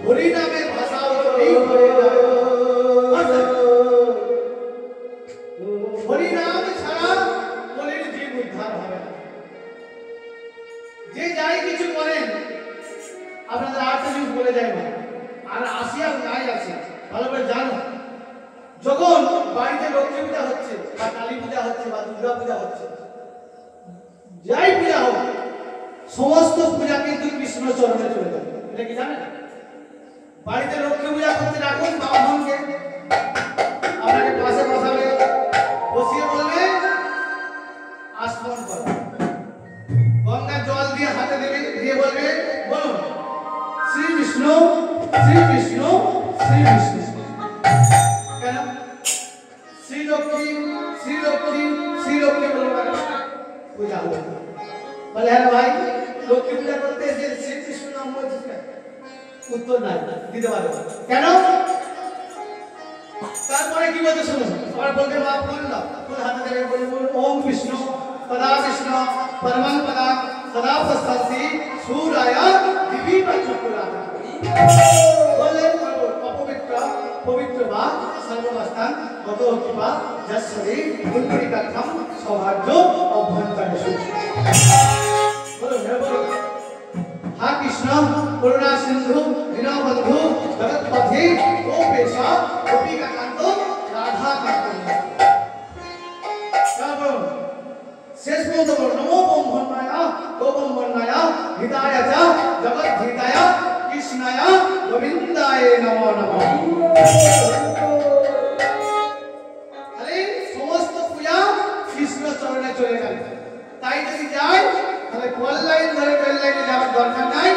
হরি নামে ভাষা উত্তরেই হয়ে যায়। হরি নাম ছাড়া কলির জীব উদ্ধার হবে না। যে যাই কিছু করেন আপনাদের আর্ট জিনিস বলে যায় না, আর আসিয়া নাই আছে ভালো করে জানো। যখন বাড়িতে লক্ষ্মী পূজা হচ্ছে বা কালী পূজা হচ্ছে বা দুর্গা পূজা হচ্ছে, যাই পূজা হোক, সমস্ত পূজা কিন্তু কৃষ্ণ চরণে চলে যাবে। এটা কি জানেন? বাড়িতে লক্ষ্মী পূজা করতে রাখুন ব্রাহ্মণকে, আপনাকে পাশে বসাবে, বসিয়ে বলবে আসমন করো, গঙ্গার জল দিয়ে হাতে দেবে, দিয়ে বলবে বলুন শ্রী বিষ্ণু শ্রী বিষ্ণু শ্রী বিষ্ণু। কেন? শ্রীলক্ষ্মী শ্রীলক্ষ্মী শ্রীলক্ষ্মী বলবে পূজা হবে। বলে হ্যাঁ ভাই, লক্ষ্মী পূজা করতে এসে শ্রীকৃষ্ণ নাম বলছিস কেন? উত্তর নাই দিতে পারবে। কেন? তারপরে কি বলতে শুনুন, সবাই বলবে মা ফুল দাও, ফুল হাতে দেবে, বলবে ওম বিষ্ণু পদা বিষ্ণু পরমং পদা সদা প্রস্থি সুরায়া দিবি চক্রাতা। বলে অপবিত্র পবিত্র বা সর্বস্থান গত কিবা যশ্বরী গুণপরিকাক্ষম সৌভাগ্য অভ্যন্তরে সুখ। বলুন বলুন হা কৃষ্ণ করুণা সিন্ধু দীনবন্ধু জগৎপথে গোপেশা গোপিকাকান্ত রাধাকান্ত। শেষ পর্যন্ত বলুন নমো ব্রহ্মণ্যায় গোব্রহ্মণ্যায় হিতায় চ জগদ্ধিতায় কৃষ্ণায় গোবিন্দায় নমো নমঃ। আরে সমস্ত পূজা কৃষ্ণ চরণে চলে গেল। তাই যদি যাই তাহলে কল লাইন ধরে রেল লাইনে যাওয়ার দরকার নাই,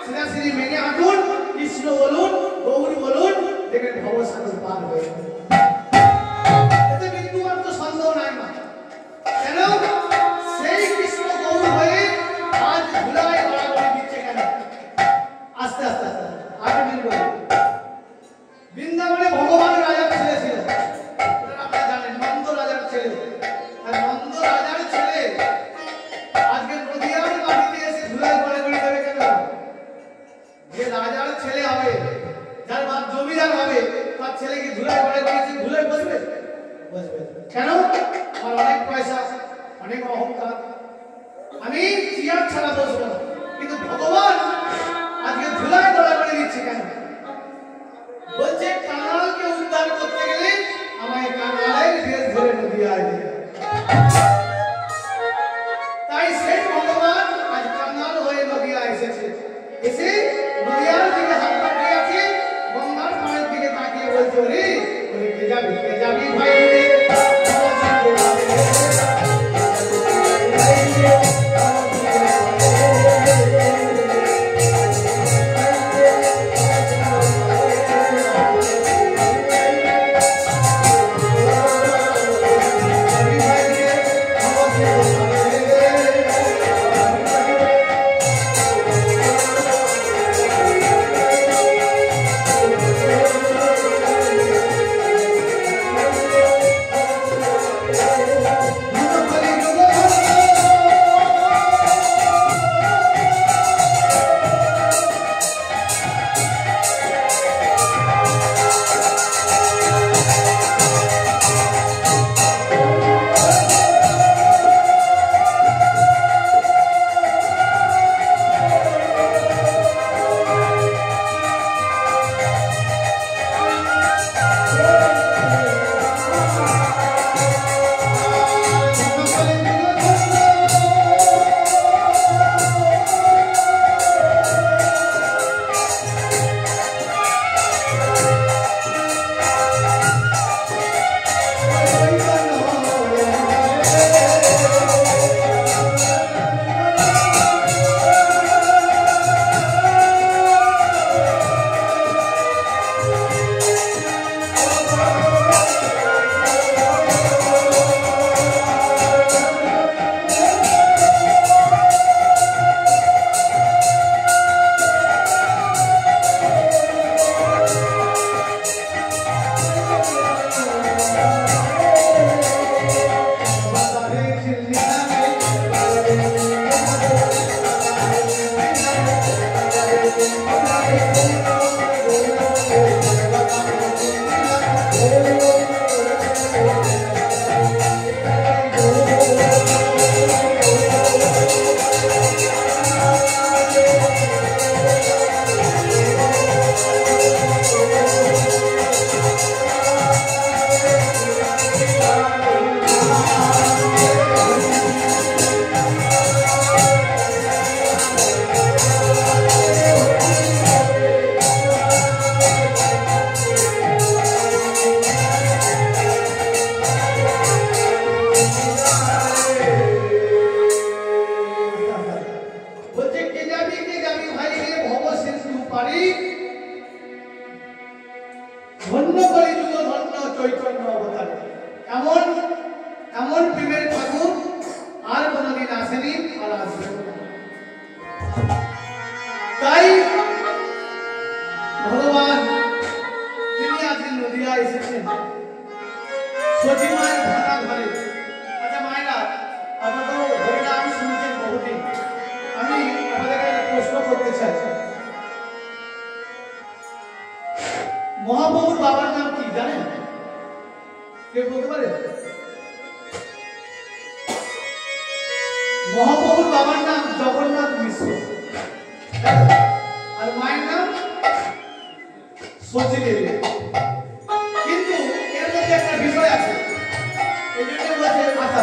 সিধাসিধি মেনে হাঁটুন, কৃষ্ণ বলুন, গৌর বলুন, দেখবেন ভবসাগর পার হয়ে যাবে। এতে বিন্দুমাত্র সন্দেহ নাই মা। কেন? সেই কৃষ্ণ গৌর হয়ে আজ ধুলায় গড়াগড়ি দিচ্ছে কেন? আস্তে আস্তে আস্তে আগে দিন বলি, বৃন্দাবনে ভগবান রাজার ছেলে ছিল, আপনারা জানেন নন্দ রাজার ছেলে। আর নন্দ রাজার ছেলে আজকে নদিয়ার মাটিতে এসে ধুলায় গড়াগড়ি দেবে কেন? যে রাজার ছেলে হবে, যার বাপ জমিদার হবে, তার ছেলে কি ধুলায় গড়াগড়ি এসে ধুলায় বসবে? বসবে কেন? আমার অনেক পয়সা, অনেক অহংকার, আমি চেয়ার ছাড়া বসবো না। কিন্তু ভগবান আজকে ধুলায় গড়াগড়ি দিচ্ছে কেন? বলছে কাঙালকে উদ্ধার করতে গেলে আমায় কাঙালের বেশ ধরে নদিয়ায় দিবে। তাই সেই ভগবান আজ কাঙাল হয়ে নদিয়া এসেছে, এসে নদিয়ার দিকে হাত পাঠিয়ে আছে, গঙ্গার পাড়ের দিকে তাকিয়ে বলছে ওরে ওরে কে যাবি ভাই রে। ধন্য কলিযুগ ধন্য চৈতন্য অবতার। এমন এমন প্রেমের ঠাকুর আর কোনোদিন আসেনি, আর আসবে না। তাই ভগবান তিনি আজকে নদিয়া এসেছেন সচিমায়ের ভাঙা ঘরে। আচ্ছা মায়েরা, আপনারা তো হরিনাম শুনছেন বহুদিন, আমি আপনাদেরকে একটা প্রশ্ন করতে চাই। মহাপ্রভুর বাবার নাম কি জানেন? কে বলতে পারে? মহাপ্রভুর বাবার নাম জগন্নাথ মিশ্র, আর মায়ের নাম সচি দেবী। কিন্তু এর মধ্যে একটা বিষয় আছে, এই জন্য বলছে আচ্ছা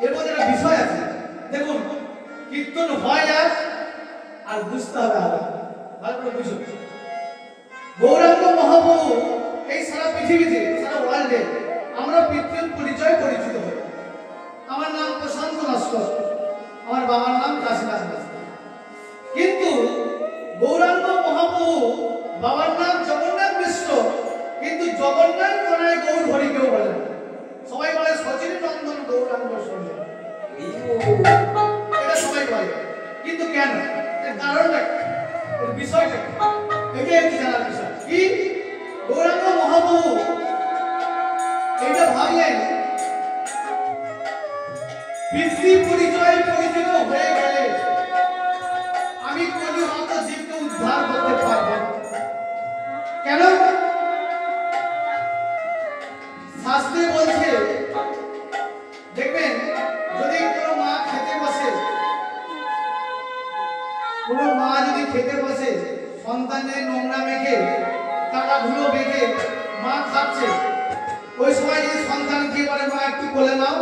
এর মধ্যে একটা বিষয় আছে। দেখুন, কীর্তন হয় আর বুঝতে হবে আলাদা, ভালো করে বুঝুন। গৌরাঙ্গ মহাপ্রভু এই সারা পৃথিবীতে, সারা ওয়ার্ল্ডে আমরা পিতৃ পরিচয় পরিচিত হই। আমার নাম প্রশান্ত নস্কর, আমার বাবার নাম কাশীনাথ নস্কর। কিন্তু গৌরাঙ্গ মহাপ্রভু বাবার নাম জগন্নাথ মিশ্র, কিন্তু জগন্নাথ তনয় গৌর হরি কেউ বলে না। সবাই বলে সচিন নন্দন গৌরাঙ্গ সঞ্জয়, এটা সবাই বলে। কিন্তু কেন? এর কারণটা কি? এর বিষয়টা কি? এটা একটু জানার বিষয়। কি গৌরাঙ্গ মহাপ্রভু এটা ভাবলেন পিতৃ পরিচয় পরিচিত হয়ে গেলে আমি কোনো মত জীবকে উদ্ধার করতে পারবো না। কেন? শাস্ত্রে বলছে, দেখবেন যদি কোনো মা খেতে বসে, কোনো মা যদি খেতে বসে, সন্তানের নোংরা মেখে কাটা ধুলো মেখে মা খাচ্ছে, ওই সময় যদি সন্তান কি বলে মা একটু কোলে নাও,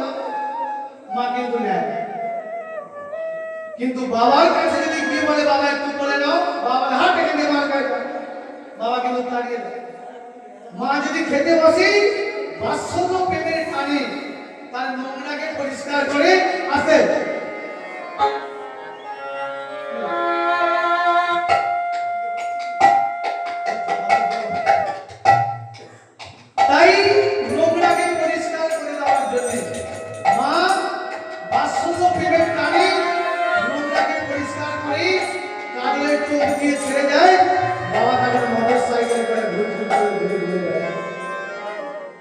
মা কিন্তু নেয়। কিন্তু বাবার কাছে যদি কি বলে বাবা একটু কোলে নাও, বাবা হাত থেকে নিয়ে মার খায়, বাবা কিন্তু তাড়িয়ে দেয়। মা যদি খেতে বসে বাৎসল্য প্রেমের টানে তার নোংরাকে পরিষ্কার করে আসে। তাই নোংরাকে পরিষ্কার করে দেওয়ার জন্য মা বাৎসল্য প্রেমের টানে নোংরাকে পরিষ্কার করে কাঁধে চোখ দিয়ে ছেড়ে যায়। বাবা তাকে মোটর সাইকেল করে ঘুরে যায়।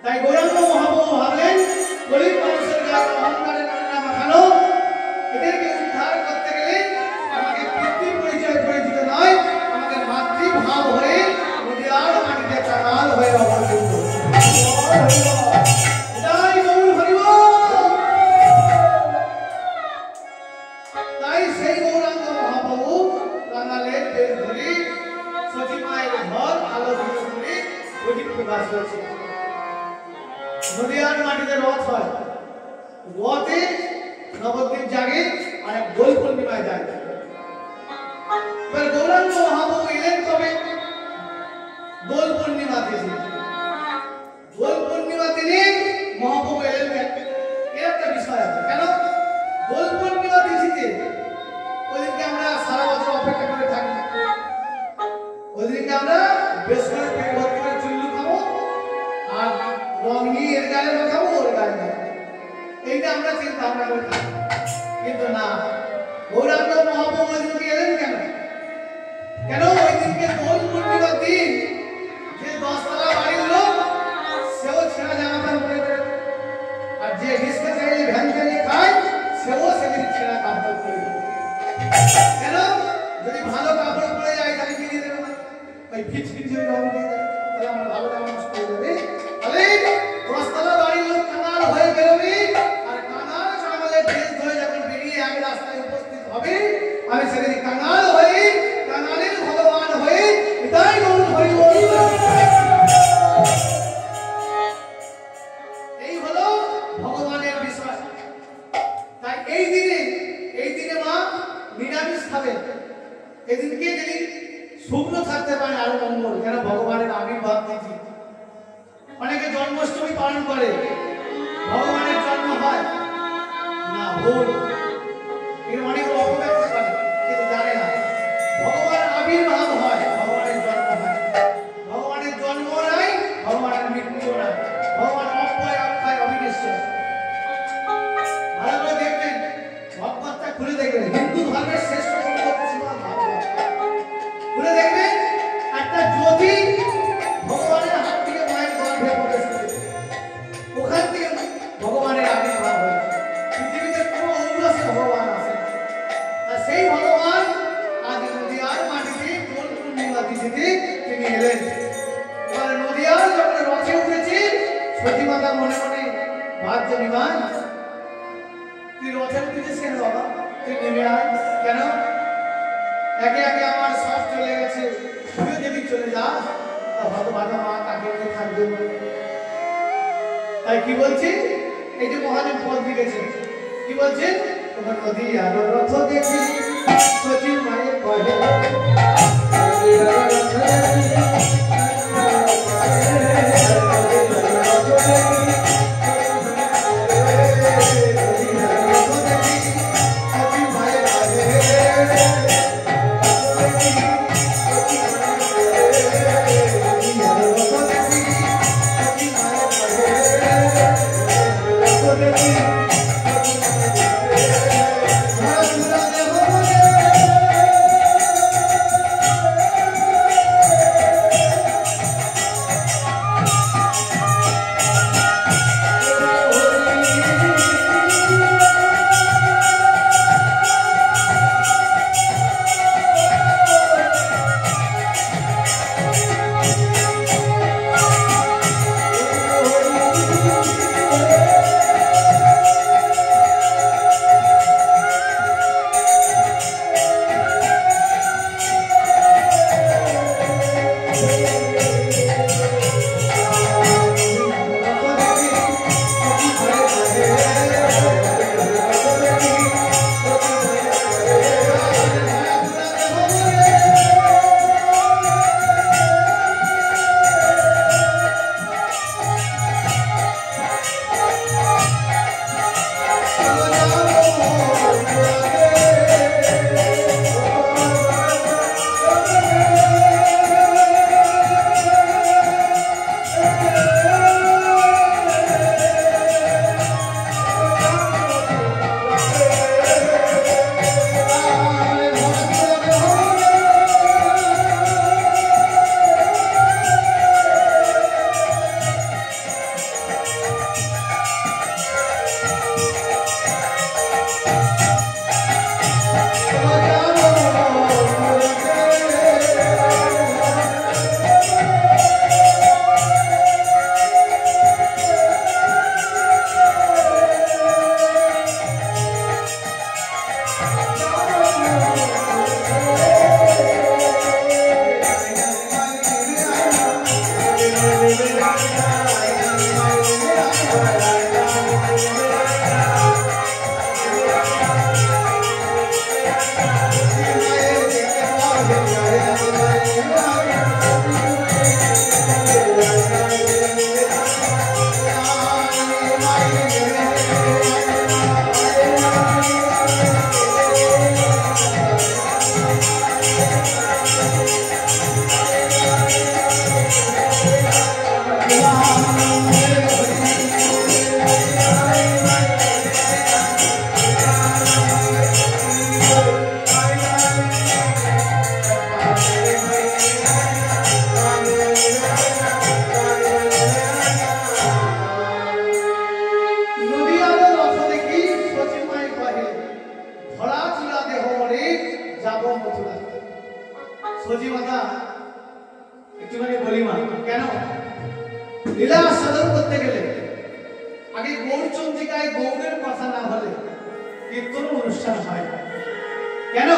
তাই গৌরাঙ্গ মহাপ্রভু ভাবলেন গরিব মানুষের গায়ে অহংকারে নোংরা মাখানো, এদেরকে উদ্ধার করতে গেলে আমাকে পিতৃ পরিচয় পরিচিত নয়, আমাকে মাতৃভাব হয়ে নদিয়ার মাটিতে কাঙাল হয়ে অবতীর্ণ হতে হবে। এটাই গৌর হরিবল। তাই সেই গৌরাঙ্গ মহাপ্রভু কাঙালের বেশ ধরে সচিমায়ের ঘর আলো করে বৈদিক বাস করছে। নদিয়ার মাটিতে রথ হয়, রথে নবদ্বীপ জাগে আর এক দোল পূর্ণিমায় জাগে। এবার গৌরাঙ্গ মহাপ্রভু এলেন কবে? দোল পূর্ণিমা দিনে। দোল পূর্ণিমা দিনে মহাপ্রভু এলেন কেন? এর একটা বিষয় আছে। কেন? দোল পূর্ণিমা তিথিতে ওইদিনকে আমরা সারা বছর অপেক্ষা করে থাকি, ওইদিনকে আমরা বেশ করে পেট ভর্তি করে চুল্লু খাবো আর রং নিয়ে এর গায়ে মাখাবো, ওর গায়ে মাখাবো, এইটা আমরা চিন্তা ভাবনা করে থাকি। কিন্তু না, গৌরাঙ্গ মহাপ্রভু ওই দিনকে এলেন কেন? কেন ওই দিনকে দোল পূর্ণিমার দিন যে 10 তলা বাড়ির লোক সেও ছেঁড়া জামা প্যান্ট পরে বেরোবে, আর যে হিসকে চাইলে ভ্যান চালিয়ে খায় সেও সেদিন ছেঁড়া কাপড় পরে বেরোবে। কেন? যদি ভালো কাপড় পরে যায় তাহলে কি দিয়ে দেবে না? ওই ফিচফিচ যদি রং দিয়ে দেয় তাহলে আমরা ভালো জামা নষ্ট হয়ে যাবে। তাহলে 10 তলা বাড়ির লোক কাঙাল হয়ে বেরোবে, আর কাঙালের ড্রেস ধরে যখন বেরিয়ে আমি রাস্তায় উপস্থিত হবে, আমি সেদিন কাঙাল হয়ে কাঙালের ভগবান হয়ে এটাই গৌর হরিবল। এই হলো ভগবানের বিষয়। তাই এই দিনে মা নিরামিষ খাবে। এদিনকে যদি শুকনো থাকতে পারে আরো মঙ্গল। কেন? ভগবানের আবির্ভাব তিথি। অনেকে জন্মাষ্টমী পালন করে, ভগবানের জন্ম হয় না, ভুল। এর অনেক অপব্যাখ্যা করে, কিন্তু জানে না ভগবানের আবির্ভাব হয়, ভগবানের জন্ম হয়। ঘুরে দেখবেন একটা জ্যোতি ভগবানের হাত থেকে মায়ের গর্ভে প্রবেশ করেছে, ওখান থেকে ভগবানের আবির্ভাব হয়েছে। পৃথিবীতে কোনো ঔরসে ভগবান আসেন, আর সেই ভগবান আজ নদিয়ার মাটিতে কোন পূর্ণিমা তিথিতে তিনি এলেন। এবার নদিয়ার যখন রথে উঠেছে, সতীমাতা মনে মনে ভাবছে, নিমাই তুই রথে উঠেছিস কেন বাবা? তুই নেমে আয়। কেন? একে একে আমার সব চলে গেছে, তুইও যদি চলে যাস হয়তো বাবা মা কাকে থাকবে। তাই কি বলছি, এই যে মহাদেব পদ লিখেছে, কি বলছে, তোমার নদী আর রথ দেখি সচি মায়ের কহে লীলা সাধন করতে গেলে আগে গৌরচন্দ্রিকায় গৌরের কথা না হলে কীর্তন অনুষ্ঠান হয় না। কেন?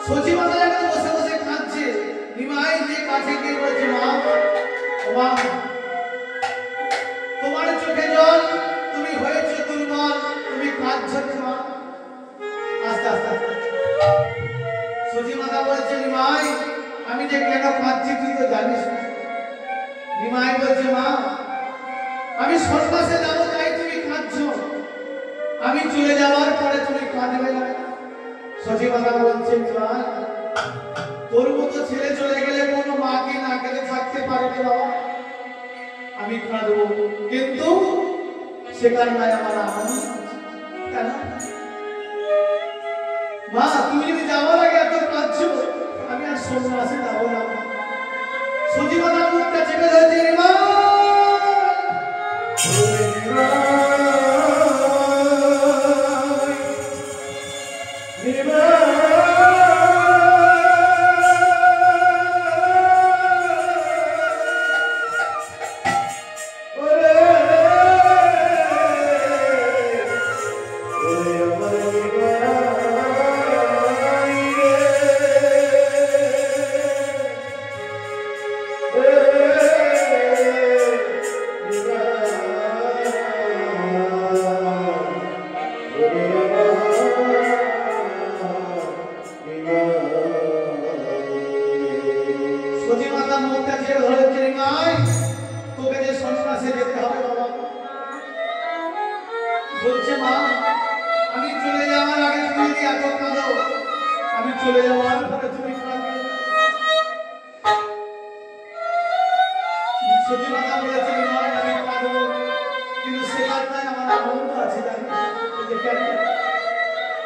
সচি মাতা যখন বসে বসে কাঁদছে, নিমাই যে কাছে গিয়ে বলছে, মা মা তোমার চোখে জল, তুমি হয়েছে দুর্বল, তুমি কাঁদছো মা। আস্তে আস্তে সচি মাতা বলছে, নিমাই আমি যে কেন কাঁদছি তুই তো জানিস না। নিমাই বলছে, মা আমি সন্ন্যাসে যাবো তাই তুমি কাঁদছো, আমি চলে যাওয়ার পরে তুমি কাঁদবে না। সচি মাতা বলছে, তোর মতো ছেলে চলে গেলে কোনো মাকে না কেঁদে থাকতে পারে না বাবা, আমি কাঁদবো, কিন্তু সেখানে নাই আমার আনন্দ। কেন মা তুমি যদি যাওয়ার আগে এত কাঁদছো সন্ন্যাসী যাবো না। সতীমাতার মুখটা চেপে ধরেছে রিমা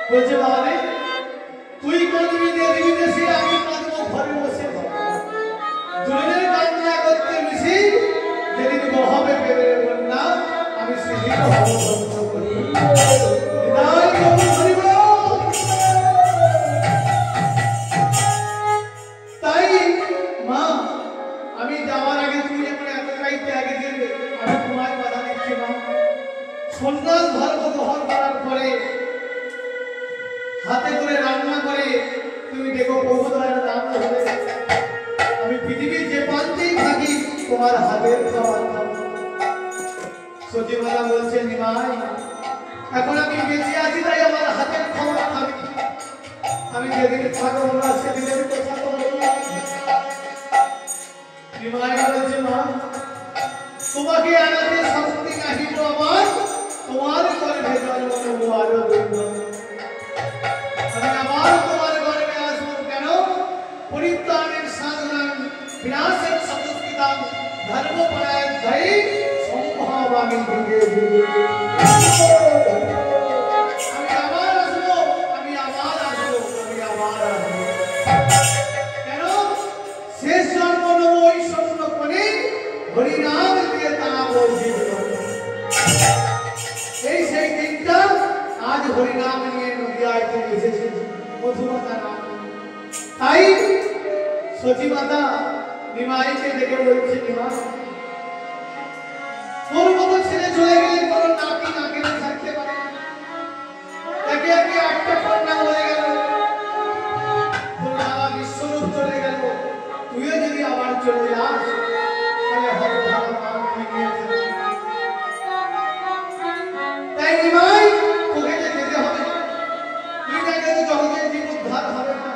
বলছে বাবা রে তুই কাঁদবি দেশে আমি কাঁদবো ঘরে বসে দুজনের কান্না করতে মিশি যেদিন বহাবে পেবে বন্যা আমি সেদিন অবসর করি তাই মা আমি যাওয়ার আগে তুই যেমন এতটাই ত্যাগে দেবে আমি তোমায় বাধা দিচ্ছি মা সন্ন্যাস ধর্ম গ্রহণ করার পরে হাতে করে রান্না করে তুমি দেখো বহুদয়ের রান্না হবে আমি পৃথিবীর যে প্রান্তেই থাকি তোমার হাতের খাবার খাবো সতীমাতা বলছেন নিমাই এখন আমি বেঁচে আছি তাই আমার হাতের খাবার খাবি আমি যেদিন থাকবো না সেদিনের কথা তো নিমাই বলছে মা তোমাকে আনাতে শক্তি নাহি তো আমার তোমার গর্ভে জন্ম নেবো আরো আমি আবার তোমার গর্ভে আসবো কেন পরিত্রাণের সাধনাং বিনাশের সংস্কৃতাং ধর্মপরায়ণ ধাই সম্ভব আমি যুগে যুগে আমি আবার আসবো কেন শেষ জন্ম নেব ওই স্বপ্ন করে হরিনাম দিয়ে তারা বলছি এই সেই দিনটা আজ হরিনাম নিয়ে নদিয়ায় চলে এসেছে মধুমাতা নাম তাই সতীমাতা নিমাইকে ডেকে বলছে নিমা তোর মতো ছেলে চলে গেলে তোর নাতি নাকে থাকতে পারে একে একে 8টা কন্যা হয়ে গেল তোর বাবা বিশ্বরূপ চলে গেল তুইও যদি আবার চলে যাস তাহলে হর ভালো নাম নিয়ে তাই নিমাই তোকে যেতে হবে তুই না গেলে জগতের জীব উদ্ধার হবে না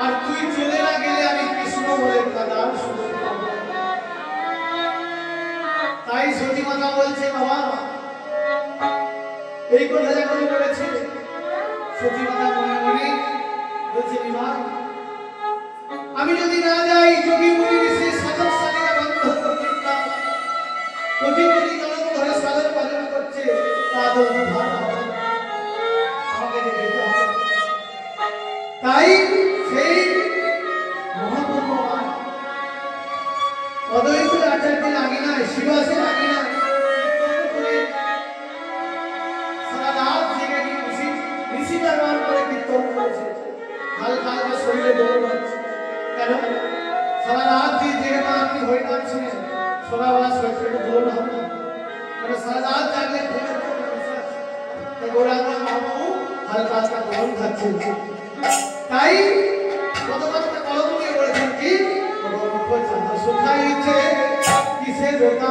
আর তুই চলে না গেলে আমি কৃষ্ণ বলে কাদার শুরু করব তাই সতীমাতা বলছে বাবা এই কথা যখন বলেছে সতীমাতা মনে মনে বলছে নিমাই আমি যদি না যাই যোগী মুনি ঋষি সাধক সাধিকা বন্ধ করতে কোটি কোটি জনক ধরে সাধন পালন করছে তাদের উদ্ধার হবে আমাকে যেতে হবে তাই সেই মহাপ্রভুমান অদ্বৈত আচার্যের আগিনায় শিবাসের আগিনায় সারা রাত জেগে ঋষি ব্যবহার করে কীর্তন করেছে হালকা হালকা শরীরে দৌড় পাচ্ছে কেন সারা রাত জেগে না আপনি হরিনাম শুনে সোনাবাস শরীরে দৌড় হবে না মানে সারা রাত জাগলে তাই গৌরাঙ্গ মহাপ্রভু হালকা হালকা দৌড় খাচ্ছে তাই কতটা কলম দিয়ে বলেছেন কি সুখাইছে কিসে দোতা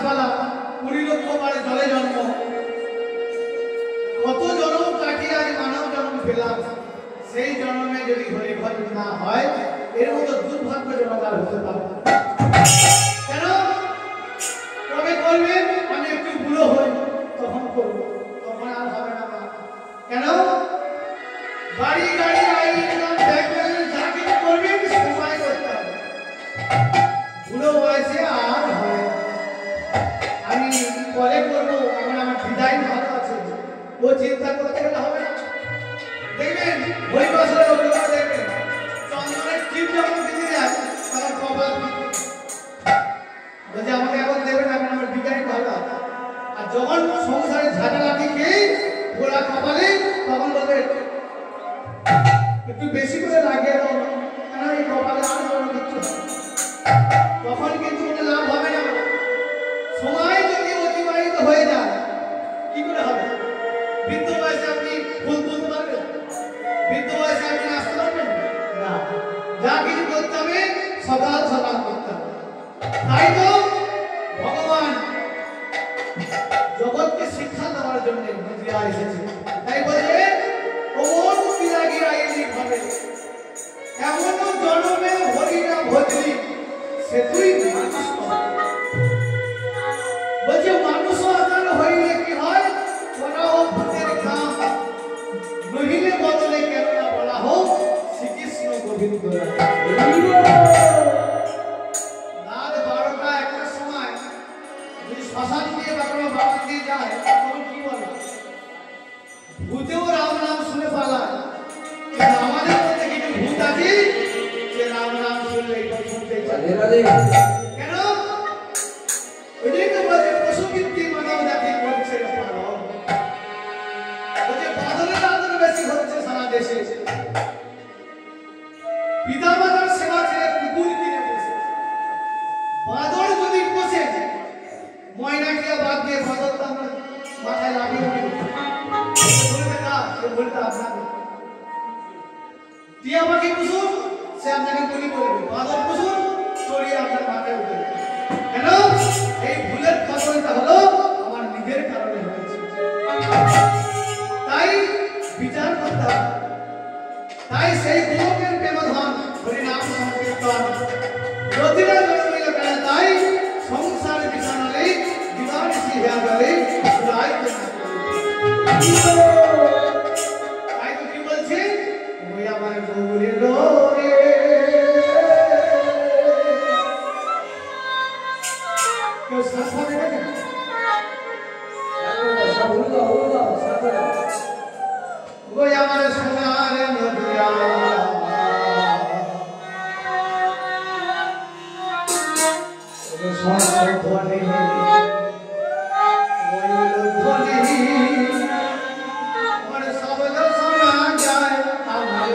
গাছপালা 20 লক্ষ বারে জলে জন্ম, কত জন্ম কাটিয়ে আজ মানব জন্ম পেলাম। সেই জন্মে যদি হরিভজ না হয়, এর মতো দুর্ভাগ্যজনক আর হতে পারে না। কেন? কবে করবেন? আমি একটু বুড়ো হই তখন করবো, তখন আর হবে না। কেন? বাড়ি গাড়ি আই ইনকাম ব্যাংক ব্যালেন্স যা কিছু করবেন সময় করতে হবে, বুড়ো বয়সে আর হয়। আমি পরে করবো, এখন আমার বিদায় ভালো আছে, ও চিন্তা করতে গেলে হবে না। দেখবেন ওই বছরের অভিজ্ঞতা দেখবেন, চন্দনের টিপ যখন দিতে যায় তখন কপাল বলছে আমাকে এখন দেবেন, এখন আমার বিদায় ভালো আছে। আর যখন সংসারে ঝাঁটালাটি খেয়ে ওরা কপালে, তখন বলবে একটু বেশি করে লাগিয়ে দাও, কেন এই কপালে আর কোনো কিছু, তখন কিন্তু কোনো লাভ হবে না। সময় যদি অতিবাহিত হয়ে যায় কি করে হবে? বৃদ্ধ বয়সে আপনি ফুল তুলতে পারবেন? বৃদ্ধ বয়সে আপনি নাচতে পারবেন না। যা কিছু করতে হবে সকাল সকাল করতে হবে। তাই তো ভগবান জগৎকে শিক্ষা দেওয়ার জন্য মন্দিরা এসেছে। তাই বলে ওমন বিরাগী আইলি ভাবে এমন জন্মে হরিনা ভজলি সে তুই মানুষ বলছে, মানুষ আচার হইলে কি হয়? ওরা ও ভূতের কাম নহিলে বদলে কেননা বলা হোক শ্রীকৃষ্ণ গোবিন্দ। রাত 12টা 1টার সময় যদি শ্মশান দিয়ে বা কোনো বাগান দিয়ে যায় তখন কি বলে? ভূতেও রাম নাম শুনে পালায়। কিন্তু আমাদের মধ্যে কিছু ভূত আছে যে রাম নাম শুনলে এটা শুনতে চায়। কেন? ওইটাই তো বলছে পশুবৃত্তি মানব জাতি করছে পালন। বলছে বাদলের আদর বেশি হচ্ছে সারা দেশে। পিতা মাতার সেবা ছেড়ে কুকুর কিনে বসে। বাদর যদি বসে ময়নাকে বাদ দিয়ে বাদর তো আমরা মাথায় লাগিয়ে দিই, বলবে না সে বলতে আপনাকে। টিয়া পাখি পুষুন, সে আপনাকে গুলি করবে। বাদর পুষুন, চড়িয়ে আপনার মাথায় উঠে। কেন? এই ভুলের ফসলটা হলো আমার নিজের কারণে হয়েছে। তাই বিচার করতে হবে। তাই সেই গোলকের প্রেমধন হরিনাম সংকীর্তন প্রতিটা জন্মিল বেলা, তাই সংসার বিছানালে দিবানিশি হেয়া গেলে রায় তাই তো কি বলছে? ওই আমার গৌরে লোরে কেউ সাথা দেখেন? ওই আমার সোনার নদিয়া সোনার ধ্বনি আমার সবল শোনা যায় আমার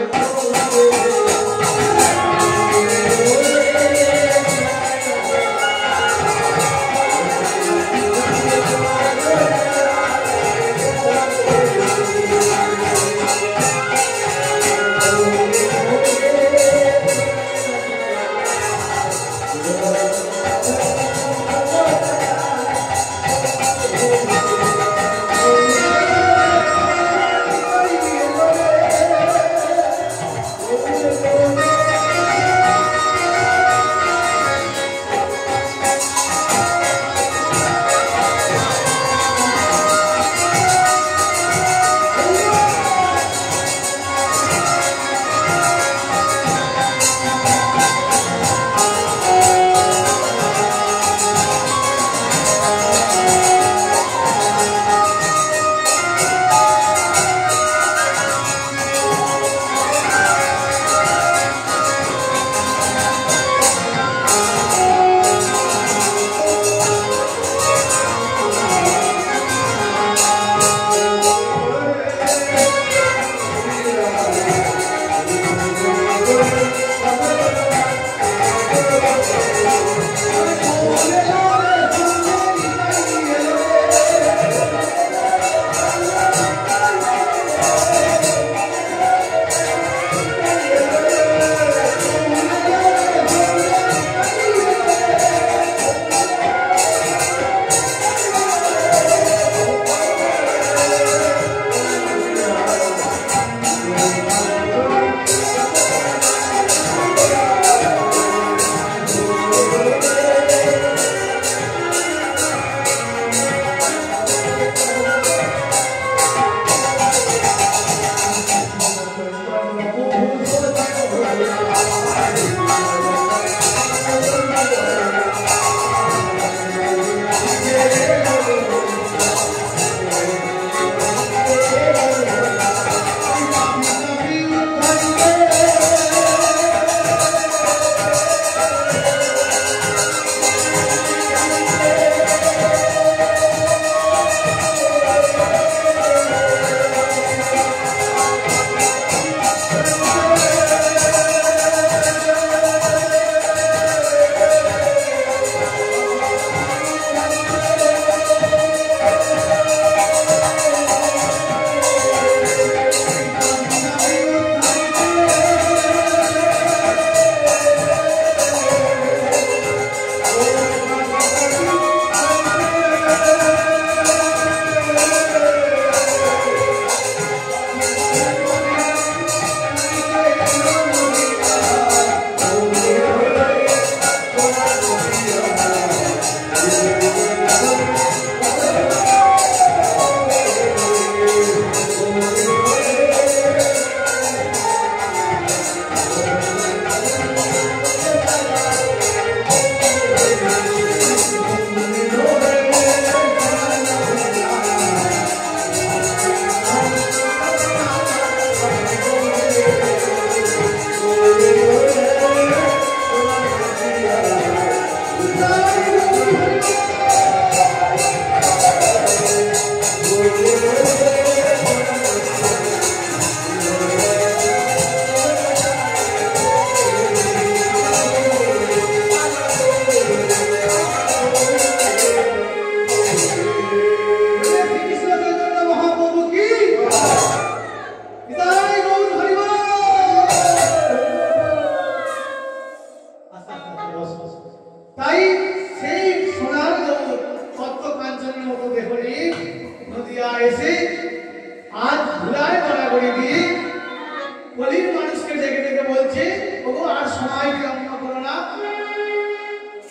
সময় বিলম্ব করো না,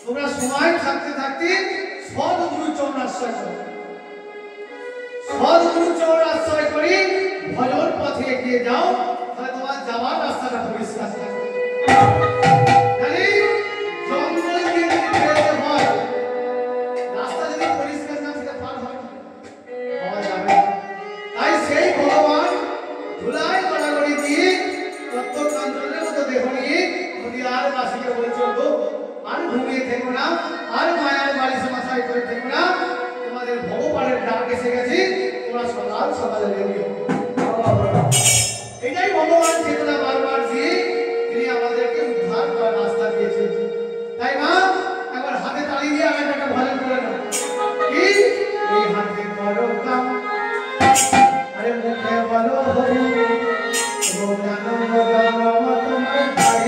তোমরা সময় থাকতে থাকতে সদ্গুরু চরণাশ্রয় করো। সদ্গুরু চরণাশ্রয় করে ভজন পথে এগিয়ে যাও, তাহলে তোমার যাওয়ার রাস্তাটা পরিষ্কার থাকবে। জঙ্গল দিয়ে যদি বেরোতে হয়, রাস্তা যদি পরিষ্কার না থাকে পার হয় পাওয়া যাবে না। তাই সেই ভগবান ধুলায় গড়াগড়ি দিয়ে তত্ত্বকাঞ্চনের মতো দেহ নিয়ে নদীয়ার বাসীকে বলছে, আর ঘুমিয়ে থেকো না, আর মায়ার বালিশে মাথায় করে থেকো না, তোমাদের ভগবানের ডাক এসে গেছে, তোমরা সকাল সকালে বেরিয়ে। এটাই ভগবান চেতনা বারবার দিয়ে তিনি আমাদেরকে উদ্ধার করার রাস্তা দিয়েছেন। তাই মা একবার হাতে তালি দিয়ে আমি একটা ভজন করে নাও। কি এই হাতে করো কাম, আরে মুখে বলো হরি, রোজানো রোজানো তোমার ভাই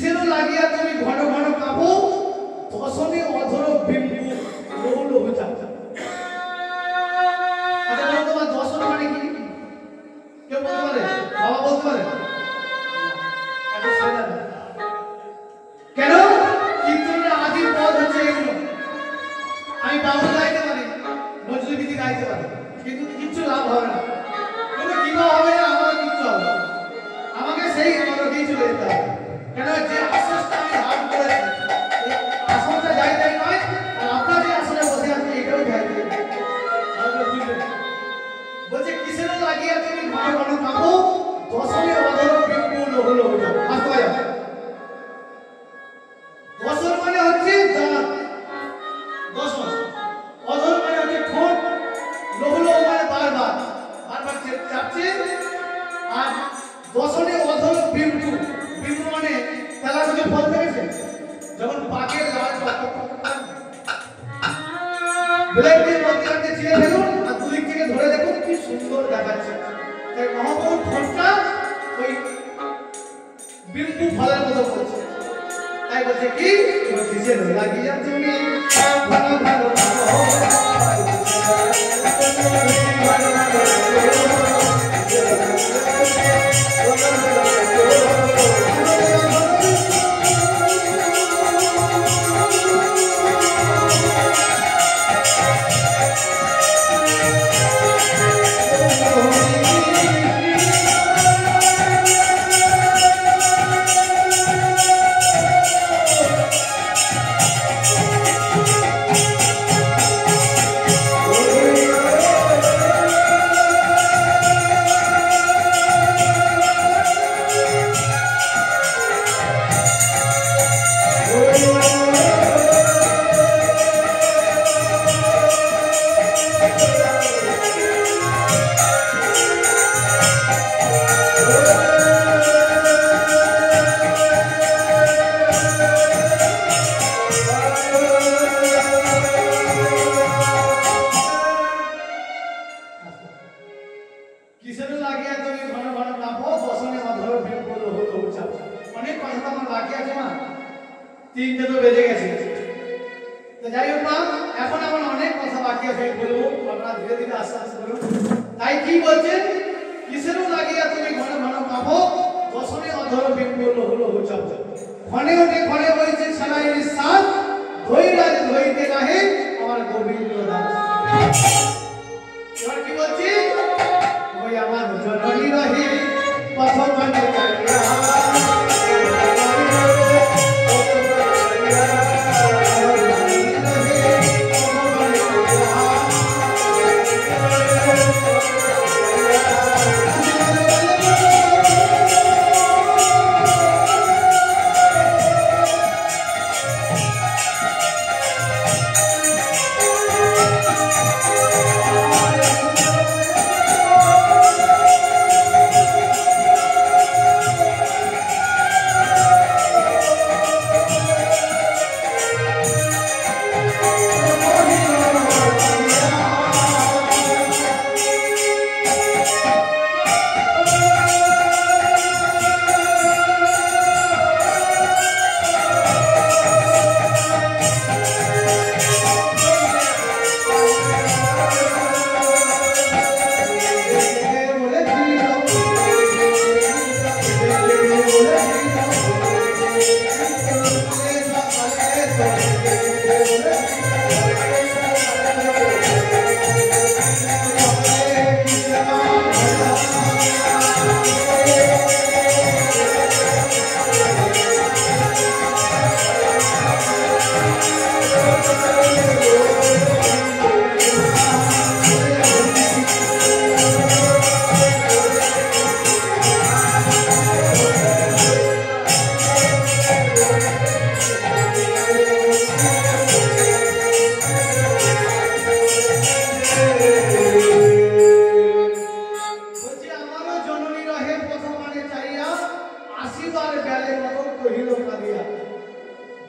কিসের লাগিয়া তুমি ঘন ঘন কাঁপো দশনে অধর বিন্দু লহু লহু চাপ। আচ্ছা বলো তোমার দশন মানে কি? কেউ বলতে পারে? বাবা বলতে পারে? কেন? কীর্তনের আদি পদ হচ্ছে এগুলো। আমি বাউল গাইতে পারি, নজরুল গীতি গাইতে পারি, কিন্তু কিচ্ছু লাভ হবে না, কিন্তু কিবা হবে না, আমার কিচ্ছু হবে না। আমাকে সেই নরকেই চলে যেতে হবে। কেন? যে আশ্বাসটা আমি হাত করেছি, আসনটা যাই তাই নয়, আর আপনার যে আসনে বসে আছে এটাও যাই তাই। বলছে কিসের লাগিয়া তুমি ঘন ঘন কাঁপো দশনে অধর বিন্দু লহু লহু চাপ। আসতে পারে? দশন মানে হচ্ছে দাঁত, দশন। অধর মানে হচ্ছে ঠোঁট, লহু লহু মানে বারবার বারবার চাপছে। আর দশনে অধর বিন্দু, বিন্দু মানে তেলা যদি ফল পেয়েছে, যখন পাকের গাছ ব্লেড দিয়ে মধ্যে ছিঁড়ে ফেলুন আর দুদিক থেকে ধরে দেখুন কি সুন্দর দেখাচ্ছে। তাই মহাপ্রভুর ঠোঁটটা ওই বিন্দু ফলের মতো বলছে। তাই বলছে কি কিসের লাগিয়া তুমি ঘন ঘন তিনটে তো বেজে গেছে। তো যাই হোক না, এখন আমার অনেক কথা বাকি আছে বলবো, আপনারা ধীরে ধীরে আস্তে আস্তে বলুন। তাই কি বলছেন? কিসের লাগিয়া তুমি ঘন ঘন কাঁপো দশনে অধর বিন্দু লহু লহু চাপ। ক্ষণে ওঠে ক্ষণে বইছে ছাড়াই নিঃশ্বাস, ধৈরাজ ধৈতে নাহে আমার গোবিন্দ দাস। এবার কি বলছি? ওই আমার জননী রহে পথ মানে চালিয়া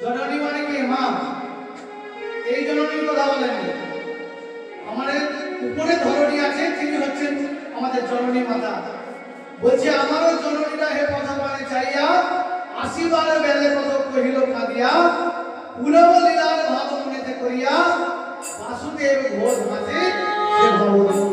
জননী মানে কি? মা। এই জননীর কথা বলেন। আমাদের উপরে ধরনী আছে, তিনি হচ্ছেন আমাদের জননী মাতা। বলছে আমারও জননীরা হে পথ মানে চাইয়া আসিবার বেলে কত কহিল কাঁদিয়া পুনব লীলার ভাব মনেতে করিয়া বাসুদেব ঘোষ হাসে সে ভবতী।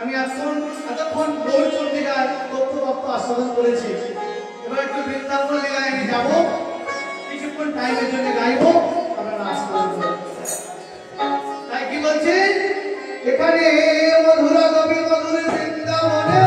আমি এতক্ষণ গৌরচন্ডিকার তথ্য আস্বাদন করেছি। এবার একটু বৃন্দাবন লীলায় আমি যাবো, কিছুক্ষণ টাইমের জন্য গাইবো, আপনারা আস্বাদন করবেন। তাই কি বলছে এখানে মধুর কবি মধুর বৃন্দাবনে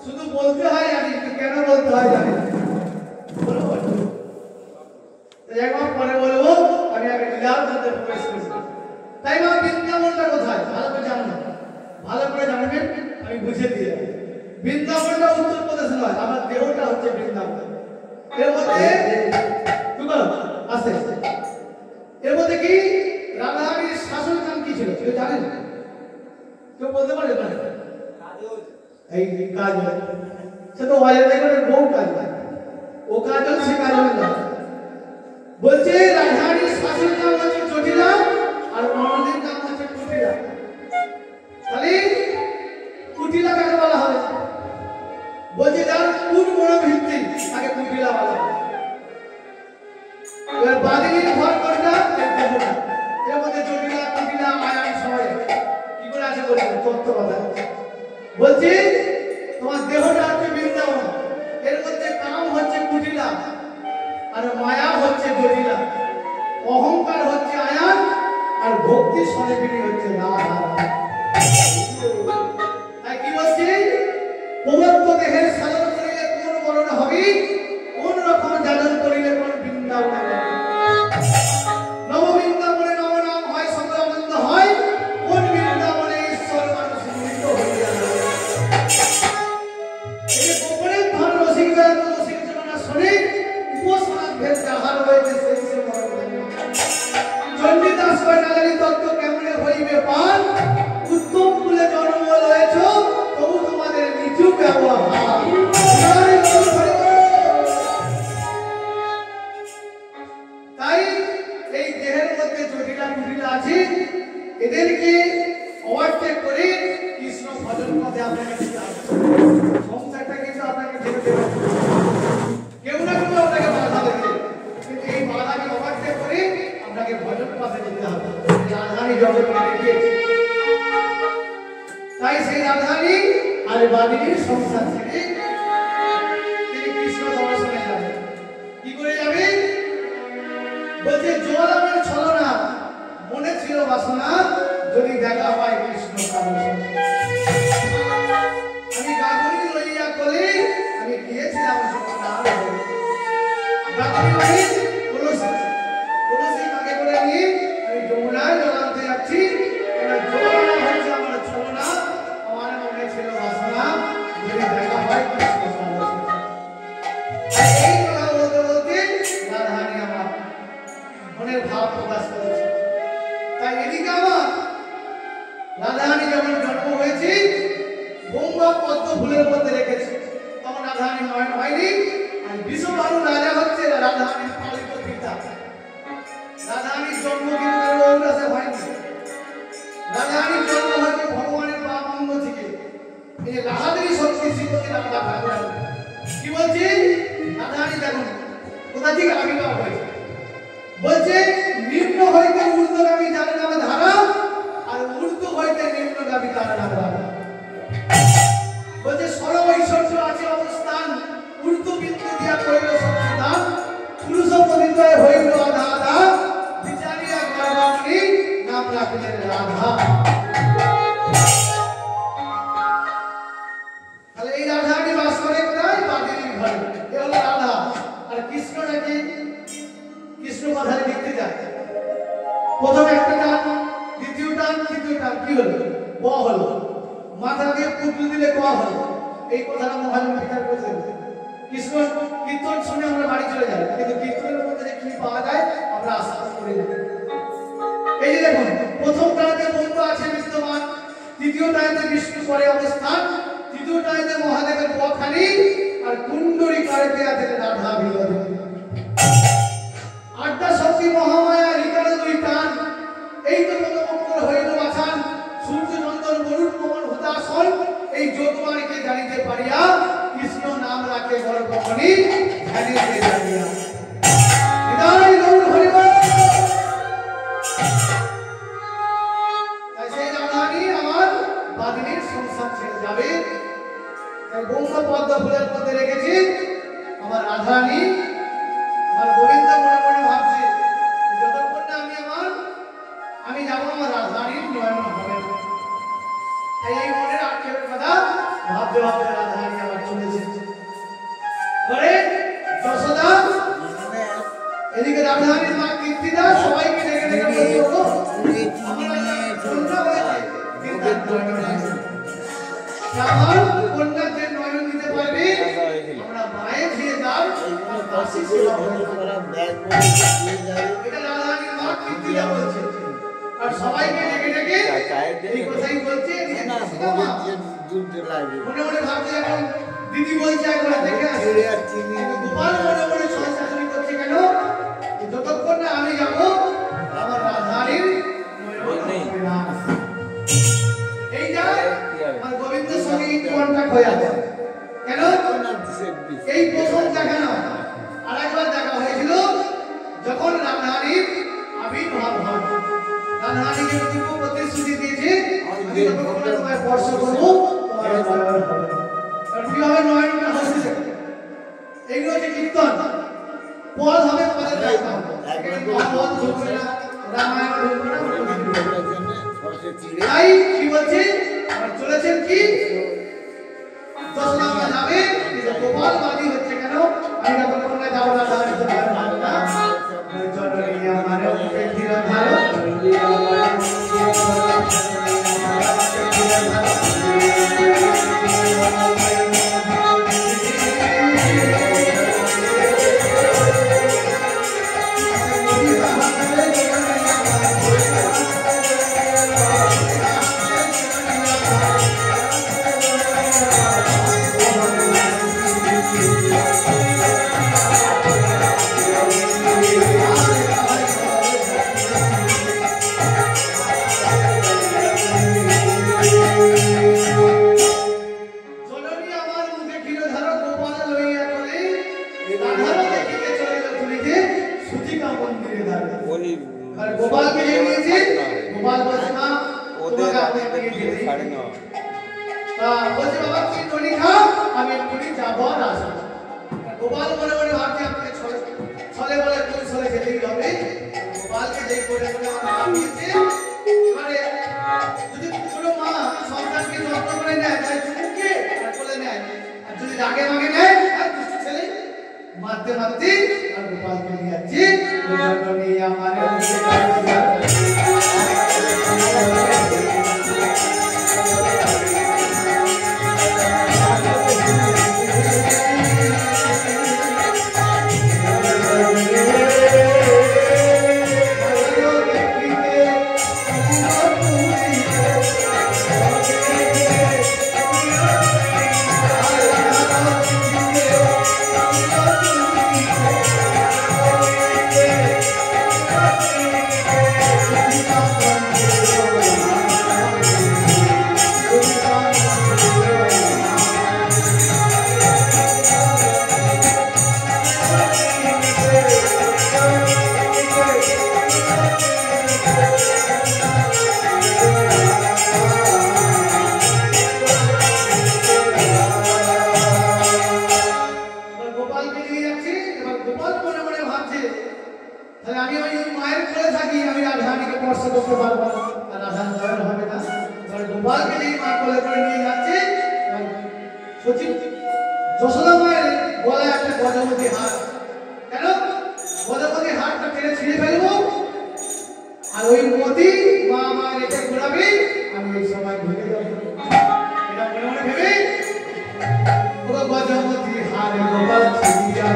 শুধু বলতে হয় জানি, কেন বলতে হয় জানি না। একবার পরে বলবো, আমি আগে লীলার মধ্যে প্রবেশ করছি। তাই মা বৃন্দাবনটা কোথায় ভালো করে জানবেন, ভালো করে জানবেন, আমি বুঝে দিয়ে বৃন্দাবনটা উত্তরপ্রদেশ নয়, আমার দেহটা হচ্ছে বৃন্দাবন। এর মধ্যে আস্তে এর মধ্যে কি রাধারানীর শাসন নাম কি ছিল কেউ জানেন? কেউ বলতে পারে না? এই কাজ সে তো বহু কাজ, ও কাজ সে কাজ না। বলছে রাধারানীর শাসন নাম হচ্ছে জটিলা, আর মহাদেবের নাম হচ্ছে কুটিলা। তাহলে কুটিলা কাকে বলা হবে? বলছে যার কোন বড় ভিত্তি তাকে কুটিলা বলা হয়। এবার বাদিনীর ঘর কোনটা? এর মধ্যে জটিলা কুটিলা মায়া সবাই কি করে আছে বলছে তত্ত্ব কথা। বলছি তোমার দেহটা হচ্ছে বৃন্দাবন, এর মধ্যে কাম হচ্ছে কুটিলা আর মায়া হচ্ছে জটিলা, অহংকার হচ্ছে আয়ান আর ভক্তি সনেবিনী হচ্ছে রাধা। তাই কি বলছি পবিত্র দেহের সাধন করিলে কোন বরণ হবে, কোন রকম জানন করিলে কোন বৃন্দাবনে নব বৃন্দাবনে নব নাম হয়, সকল আনন্দ হয়, কোন বৃন্দাবনে ঈশ্বর মানুষ মিলিত হইয়া এই গোপনের ধন রসিক বেড়াত রসিক জনা শোনে উপসনাথ ভেদ যাহার হয়েছে সেই সে মরণ চণ্ডীদাস কয়নালী তত্ত্ব কেমনে হইবে পান, উত্তম কুলে জন্ম লয়েছ তবু তোমাদের নিচু ব্যবহার। তাই এই দেহের মধ্যে জটিলা কুটিলা আছে, এদেরকে ওভারটেক করে কৃষ্ণ ভজন পথে আপনাকে দিতে হবে। সংসারটা কিন্তু আপনাকে ঠেকে দেবে, কেউ না কেউ আপনাকে বাধা দেবে, কিন্তু এই বাধাকে ওভারটেক করে আপনাকে ভজন পথে দিতে হবে। রাধারানী জগৎকে দেখিয়েছে, তাই সেই রাধারানী আর বাদিনীর সংসার থেকে তিনি কৃষ্ণ দর্শনে যাবেন। কি করে যাবে? বলছে জল আমার ছলনা, মনে ছিল বাসনা, যদি দেখা হয় কৃষ্ণ কারণে। আমি গাগরি লইয়া কোলে আমি গিয়েছিলাম সোনার গাগরি তুলসী তুলসী কাকে করে নিয়ে আমি যমুনায় জলাতে যাচ্ছি। জল হচ্ছে আমার ছলনা, আমার মনে ছিল বাসনা, যদি দেখা হয় কৃষ্ণ কারণে। এই কথা বলতে বলতে রাধারানী আমার মনের ভাব প্রকাশ করেছে। তাই এদিকে আমার রাধারানী যখন জন্ম হয়েছে গঙ্গা পদ্ম ফুলের মধ্যে রেখেছে, তখন রাধারানী হয়নি। আর বিশ্বভানু রাজা হচ্ছে রাধারানীর পালিত পিতা। রাধারানীর জন্ম কিন্তু তার ঔরসে হয়নি, রাধারানীর জন্ম হয়েছে ভগবানের বামঙ্গ থেকে। এই রাধাদেবী শক্তি শ্রীমতী রাধা ঠাকুর কি বলছে? রাধারানী দেখুন কোথা থেকে আবির্ভাব হয়েছে। বলছে নিম্ন হইতে ঊর্ধ্বগামী যার নামে ধারা, আর ঊর্ধ্ব হইতে নিম্নগামী তার নামে ধারা। বলছে সর্ব ঐশ্বর্য আছে অবস্থান, ঊর্ধ্ব বিন্দু দিয়া করিল সন্তান, পুরুষ পরিচয় হইল আধা আধা, বিচারিয়া গর্ভমণি নাম রাখিলেন রাধা। তাহলে এই রাধারানী বাস করে কোথায়? বাদিনীর ঘরে। এ হলো রাধা। আর কৃষ্ণ নাকি কৃষ্ণ কথায় লিখতে যায়, প্রথম একটা টান, দ্বিতীয় টান, তৃতীয় টান, কি হলো? ব হলো। মাথা দিয়ে পুটলি দিলে ক হলো। এই কথাটা মহাজন বিচার করছে। কৃষ্ণ কীর্তন শুনে আমরা বাড়ি চলে যাই, কিন্তু কীর্তনের মধ্যে যে কি পাওয়া যায় আমরা আশা করি না। এই যে দেখুন প্রথম টাইতে বন্ধু আছে বিদ্যমান, তৃতীয় টাইতে বিষ্ণু পরে অবস্থান, তৃতীয় টাইতে মহাদেবের বখানি, আর কুণ্ডলী কারেতে আছে রাধা বিনোদী। আড্ডা শক্তি মহামায়া রিকার দুই টান, এই তো পদমুক্তর হইল বাছান, সূর্য নন্দন গরুর পবন হতাশন, এই যোগমানিকে জানিতে পারিয়া কৃষ্ণ নাম রাখে গর্ভমণি ধ্যানিতে জানিয়া। হৃদয় গৌর হরিবল। তাই সেই রাধারানী আমার বাদিনীর সংসার ছেড়ে যাবে। তাই গঙ্গা পদ্ম ফুলের মধ্যে রেখেছি আমার রাধারানী। আর গোবিন্দ মনে মনে ভাবছে যতক্ষণ না আমি যাবো আমার রাধারানীর নয়ন হবে। তাই এই মনের আক্ষেপের কথা ভাবতে ভাবতে রাধারানী আমার রাধারানীর মা কীর্তিদা সবাইকে ডেকে ডেকে বলতো আমার কন্যা যে নয়ন দিতে পারবে আমরা মায়ের দিয়ে দাও দাসী সেবা এটা রাধারানীর মা কীর্তিদা বলছে আর সবাইকে ডেকে ডেকে এই কথাই বলছে মনে মনে ভাবছে এখন দিদি বলছে একবার দেখে আসি গোপাল মনে মনে সহশাসনী করছে কেন যতক্ষণ না আমি যাবো আমার রাধারানীর এইটা আমার গোবিন্দের সঙ্গে কন্ট্যাক্ট হয়ে আছে কেন এই প্রথম দেখা না আর একবার দেখা হয়েছিল যখন রাধারানীর আবির্ভাব হয় রাধারানীকে দিব্য প্রতিশ্রুতি দিয়েছে আমি যতক্ষণ তোমায় স্পর্শ করবো তোমার আর কিভাবে নয়নটা হচ্ছে এইগুলো হচ্ছে কীর্তন পদ হবে পদের রাখতে হবে মহাভারত ঢুকবে না রামায়ণ ঢুকবে না তাই কি বলছে আর চলেছেন কি যশোদা যাবে গোপাল বাদী হচ্ছে কেন আমি যতক্ষণ না যাবো না তাহলে তো ভালো না জননী আমার ধীরে ভালো গোপাল মনে মনে ভাবছে আপনাকে ছলে বলে কোন ছলে যেতেই হবে গোপালকে যে করে মানে যদি কোনো মা সন্তানকে যত্ন করে নেয় তাই চুমুকে আর কোলে নেয় আর যদি রাগে মাগে নেয় আর দুষ্ট ছেলে মারতে মারতে আর গোপালকে নিয়ে যাচ্ছে আমার যশোদা মায়ের গলায় একটা গজপতি হার কেন গজপতি হারটা টেনে ছিঁড়ে ফেলবো আর ওই মতি মা আমার এটা ঘোরাবে আমি এই সময় ভেবে যাবো এটা মনে মনে ভেবে ও গজপতি হার গোপাল ছিঁড়িয়া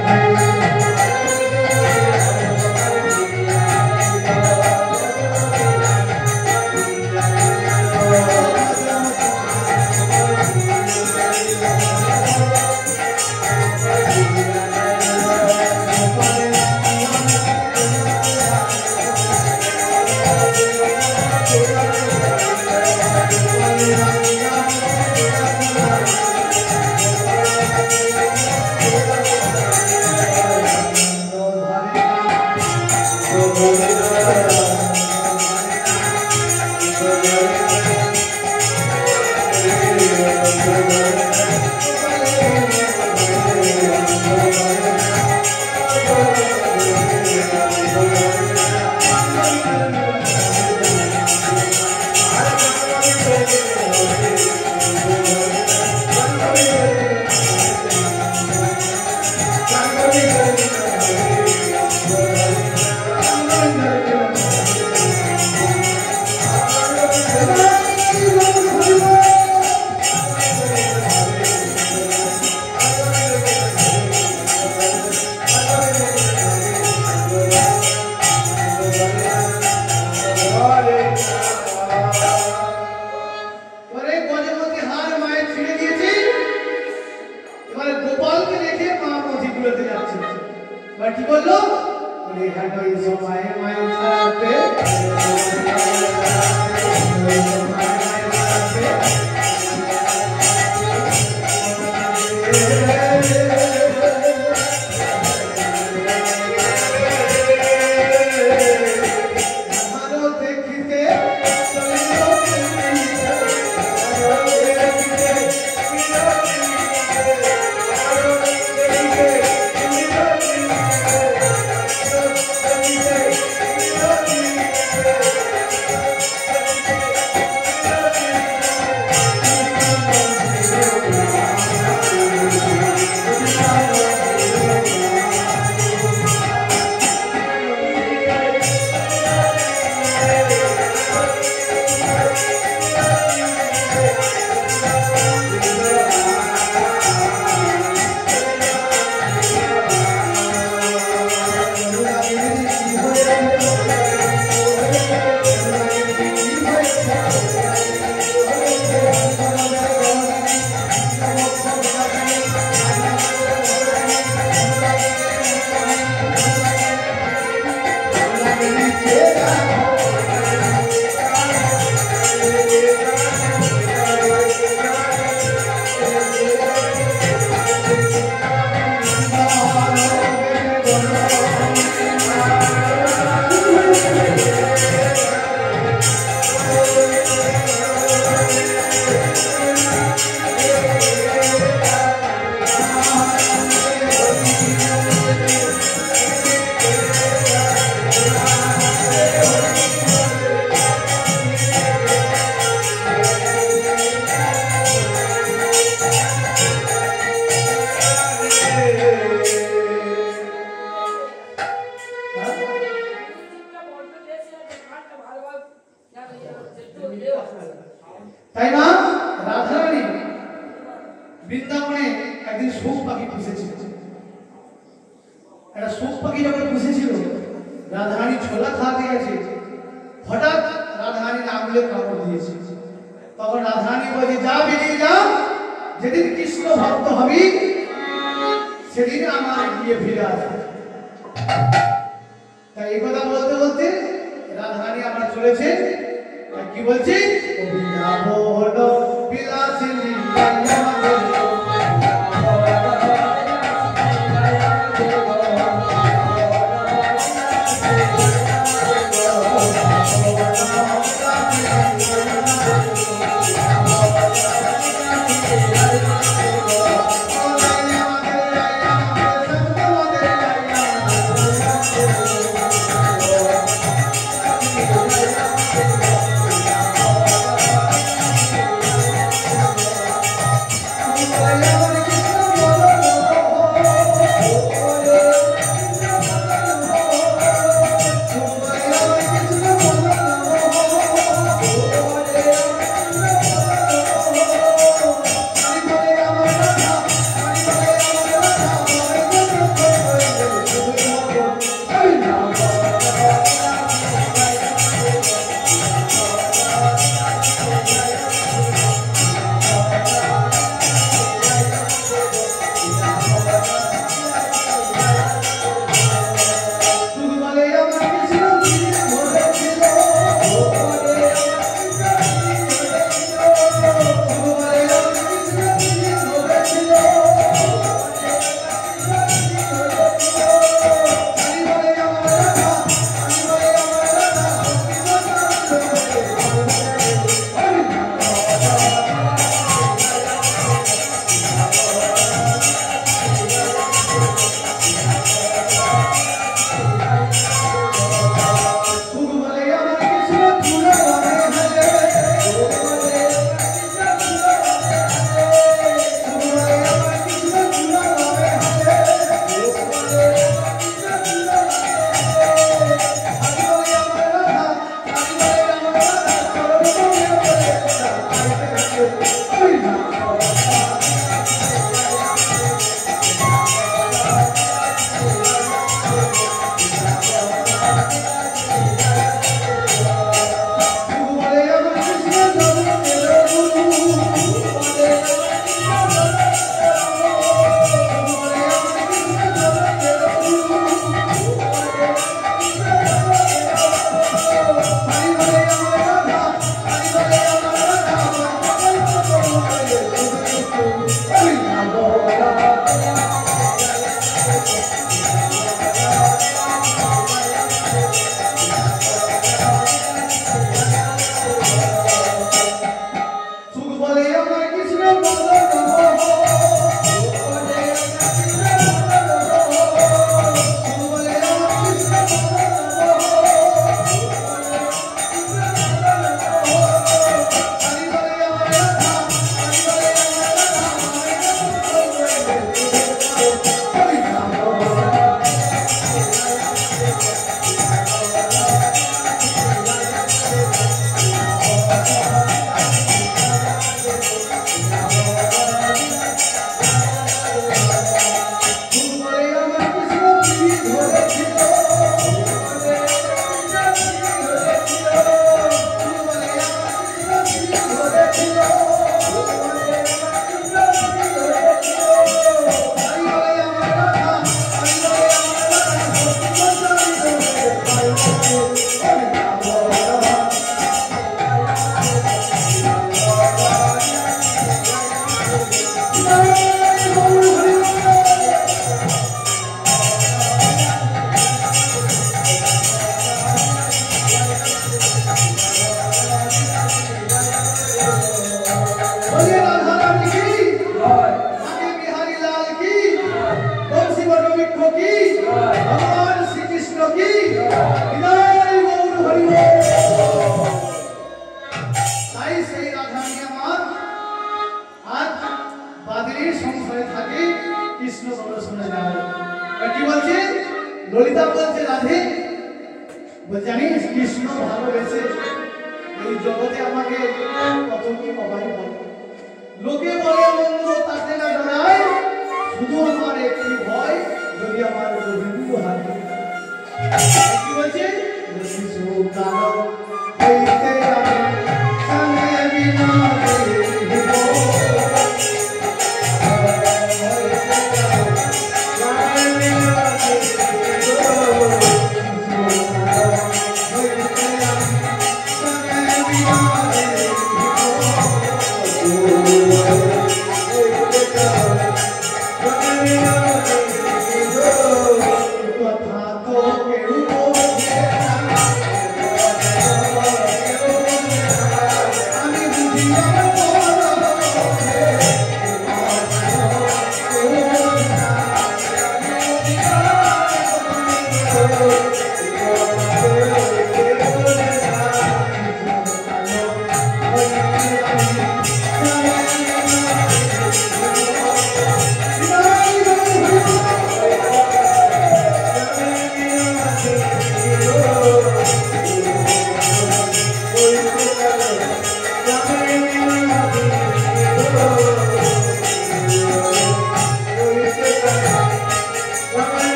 এবার কি করলো রেখাটা এই সময় মায়ের ছাড়াতে তাই না রাধারানী বৃন্দাবনে একদিন শোক পাখি পুষেছিল একটা শোক পাখি যখন পুষেছিল রাধারানী ছোলা খাওয়াতে গেছে হঠাৎ রাধারানীর আঙুলে কামড় দিয়েছে তখন রাধারানী বলে যা বেরিয়ে যা যেদিন কৃষ্ণ ভক্ত হবি সেদিন আমার গিয়ে ফিরে আসবে তাই এই কথা বলতে বলতে রাধারানী আমরা চলেছে কি বলছি বৃন্দাবন বিলাসিনী কৃষ্ণ দর্শনে যাও। কি বলছে ললিতা? বলছে রাধে, জানিস কৃষ্ণ ভালোবেসে এই জগতে আমাকে কত কি সবাই বলে, লোকে বলে মন্দ তাতে না ডরায়, শুধু আমার একটি ভয় যদি আমার গোবিন্দ হাতে। কি বলছে? সুকাল হইতে আমি সঙ্গে বিনারে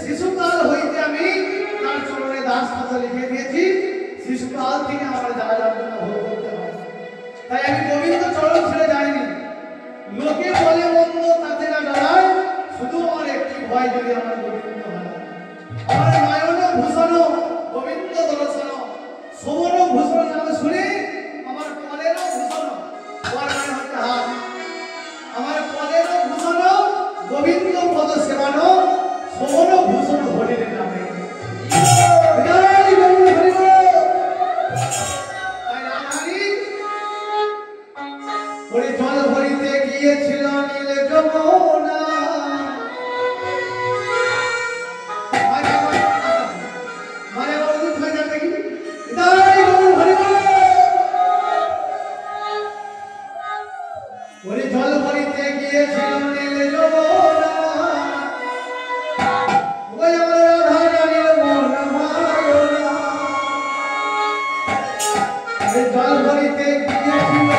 শিশুকাল হইতে আমি তার চরণে দাস কথা লিখে দিয়েছি। শিশুকাল থেকে আমার যা যন্ত্রণা ভোগ করতে হয়, তাই আমি গোবিন্দ চরণ ছেড়ে যাইনি। লোকে বলে মন্দ তাতে না ডরায়, শুধু আমার একটি ভয় যদি আমার গোবিন্দ হয়। আমার নয়ন ভূষণ গোবিন্দ দর্শন, শোভন ভূষণ নাম শুনে আমার কলেরও ভূষণ, আমার মনে হচ্ছে হাত, আমার কলেরও ভূষণ গোবিন্দ পদ সেবান, শোভন ভূষণ হরির নামে। জল ভরিতে গিয়েছিল নীল যমুনা, জল ভরিতে গিয়েছিল নীল যমুনা, জল ভরিতে গিয়েছিল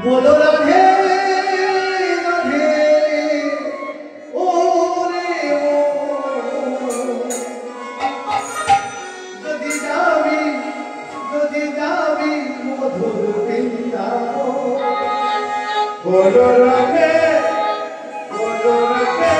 बोलो राधे राधे ओ रे ओ যদি যাবি মধুর বৃন্দাবন बोलो राधे बोलो राधे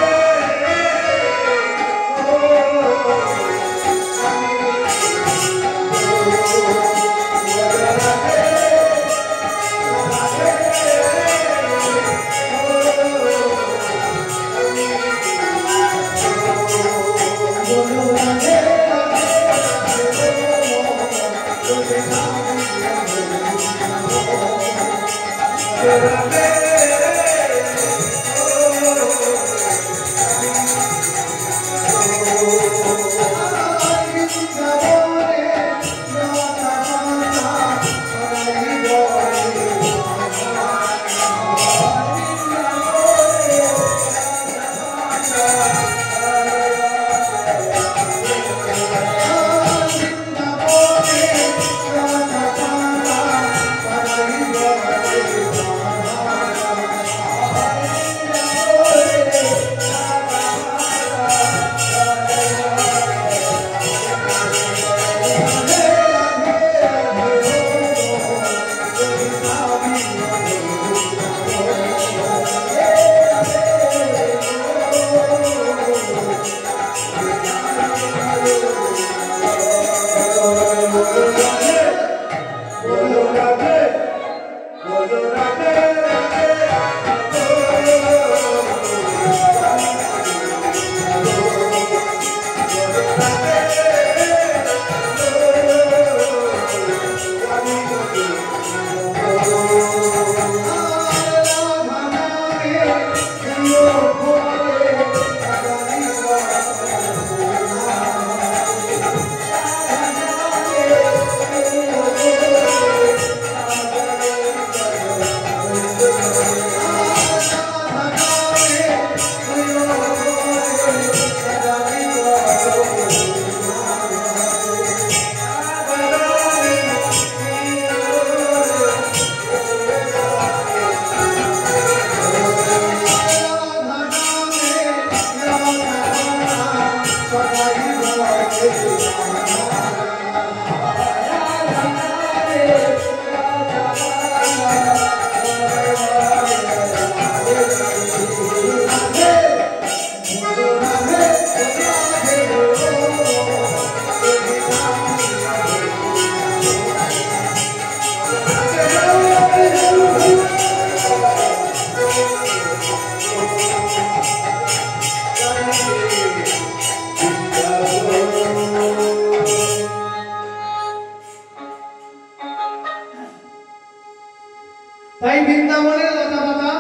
তাই বৃন্দাবনের লতা পাতা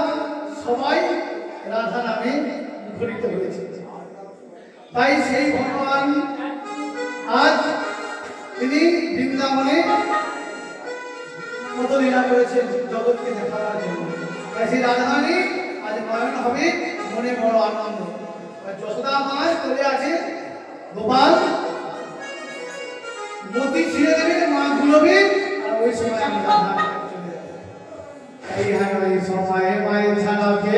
সবাই রাধা নামে মুখরিত হয়েছে। তাই সেই ভগবান আজ তিনি বৃন্দাবনে কত লীলা করেছেন জগৎকে দেখাবার জন্য। তাই সেই রাধারানী আজ নয়ন হবে, মনে বড় আনন্দ। যশোদা মায়ের কোলে আছে গোপাল, মতি ছিঁড়ে দেবে, মা গুলোবে, আর ওই সময় আমি রাধা এই সময় মায়ের ছাড়াকে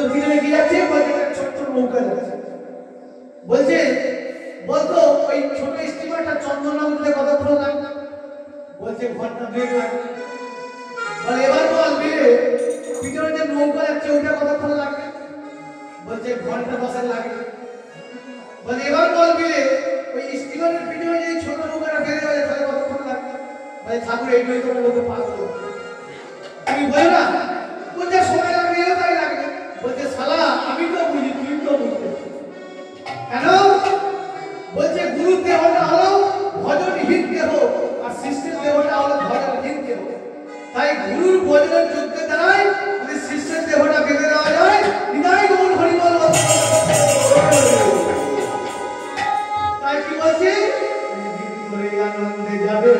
তোর পিছনে কি যাচ্ছে? বলছে একটা ছোট্ট নৌকা যাচ্ছে। বলছে বলতো ওই ছোট স্টিমারটা চন্দনা উঠলে কতক্ষণ লাগবে? বলছে ঘন্টা 2 লাগবে। বলে এবার বল বিয়ে পিছনে যে নৌকা যাচ্ছে ওইটা কতক্ষণ লাগবে? বলছে ঘন্টা 10 লাগে। বলে এবার বল বিয়ে ওই স্টিমারের পিছনে যে ছোট নৌকাটা ফেলে যাবে তাহলে কতক্ষণ লাগবে? বলে ঠাকুর এইটাই তো লোকে পাগল। তুমি বলো না বলছে সময় লাগবে তাই লাগবে। বলছে শালা আমি তো বুঝি তুই তো বুঝতে কেন? বলছে গুরু দেহটা হলো ভজনহীন দেহ আর শিষ্যের দেহটা হলো ভজনহীন দেহ। তাই গুরুর ভজনের যুদ্ধে দাঁড়ায় যদি শিষ্যের দেহটা বেঁধে দেওয়া যায় নিদায় গৌর হরিবল। তাই কি বলছে আনন্দে যাবে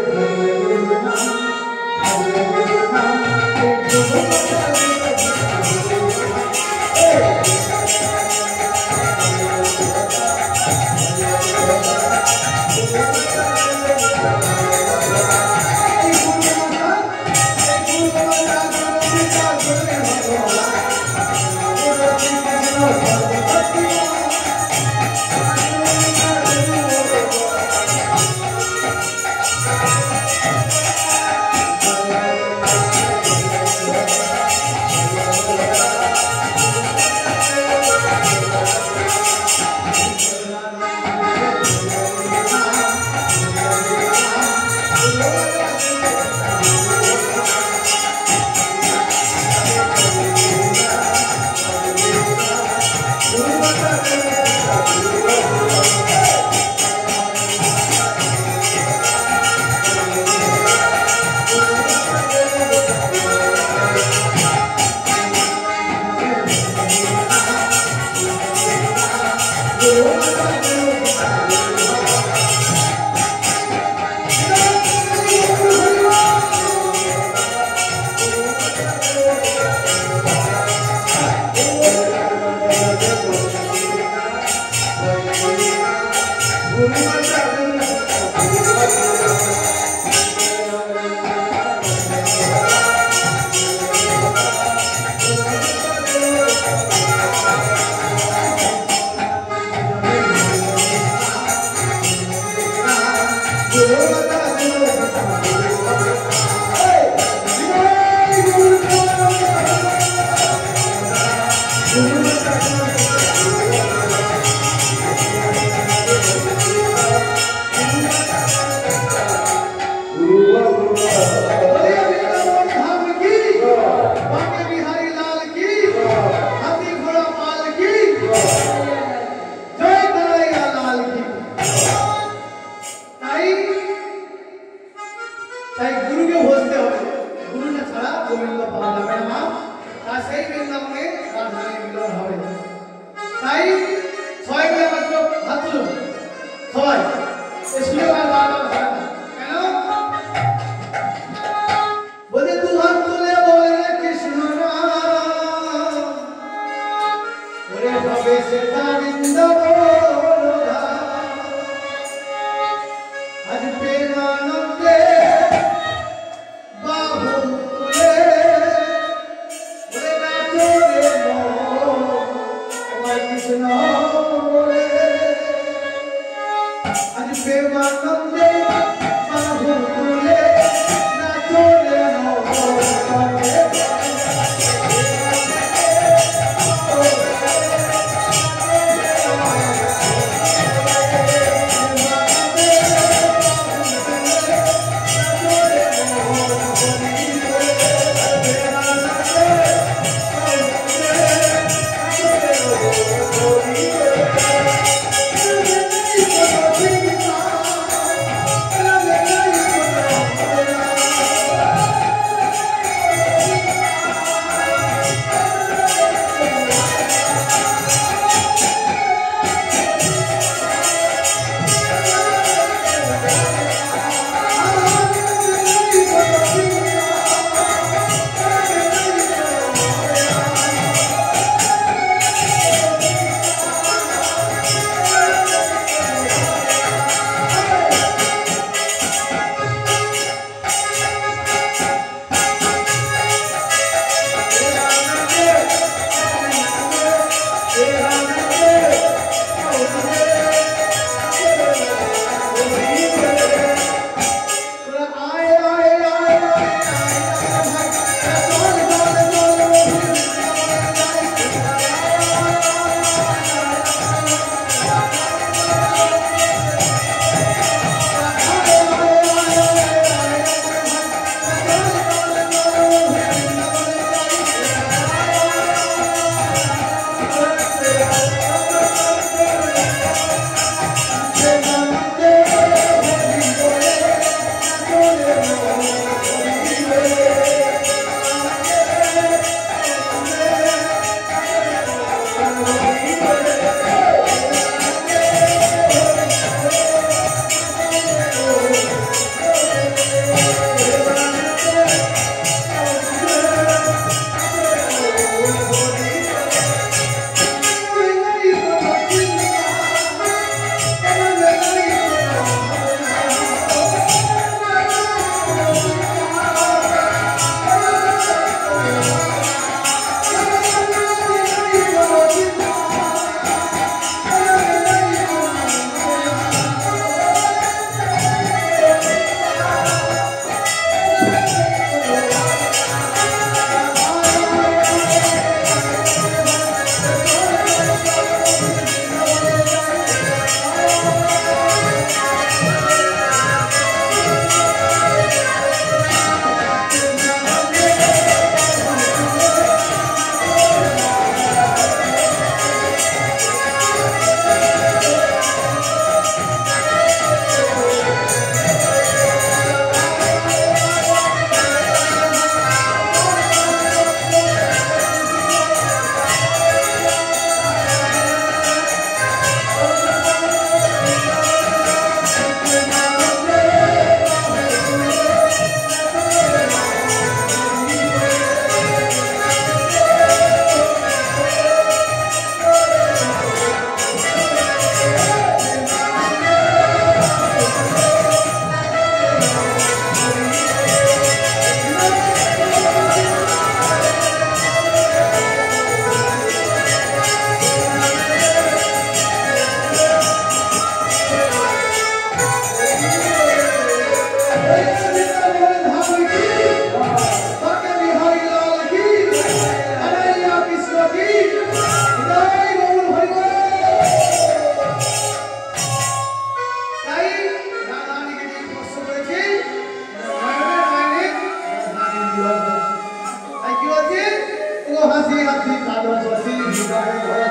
হাসি হাসি কাঁদো শশী হৃদয় ধরে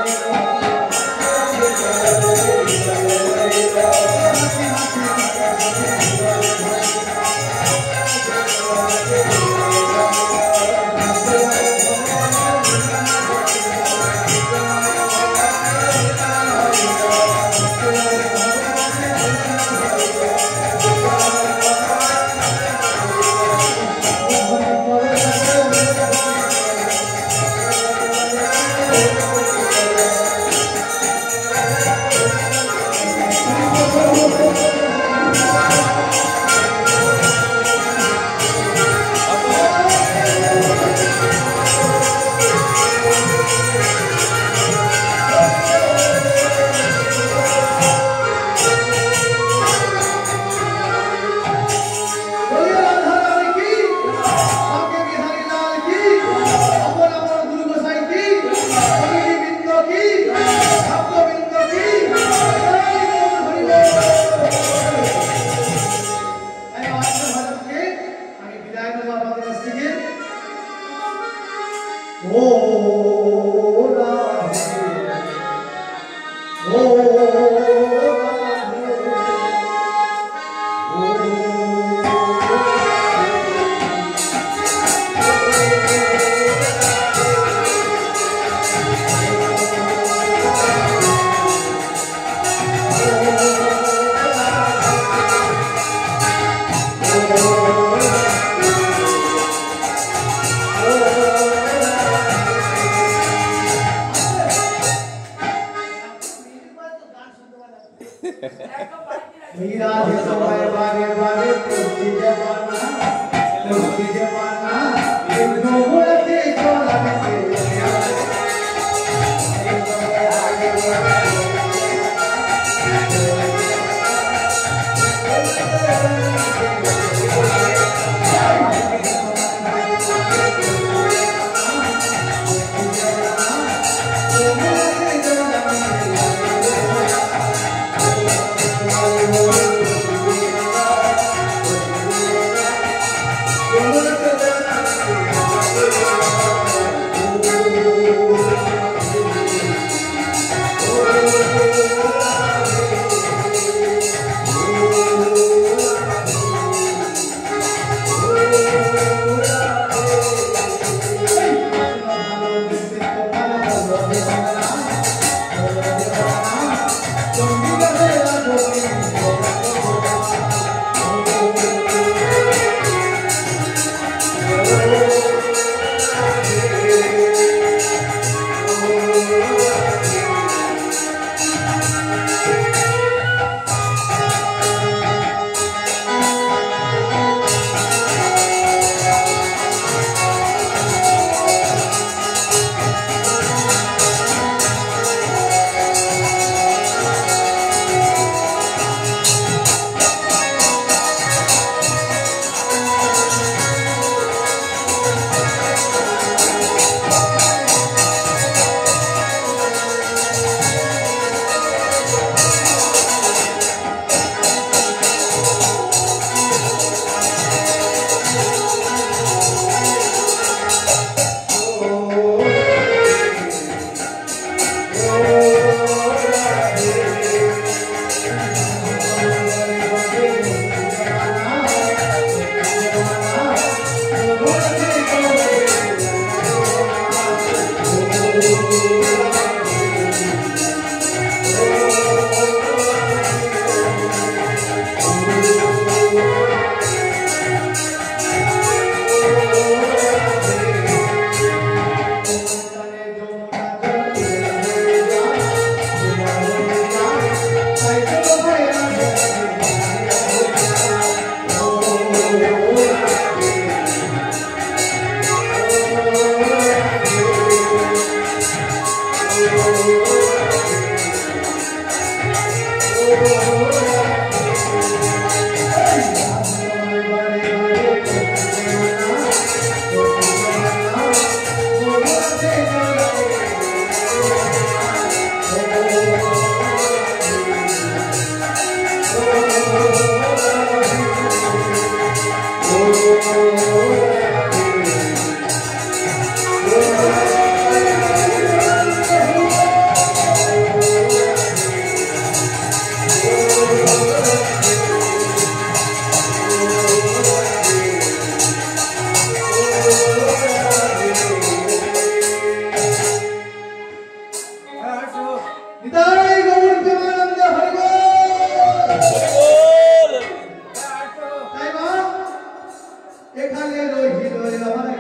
কাজে রহিল আমার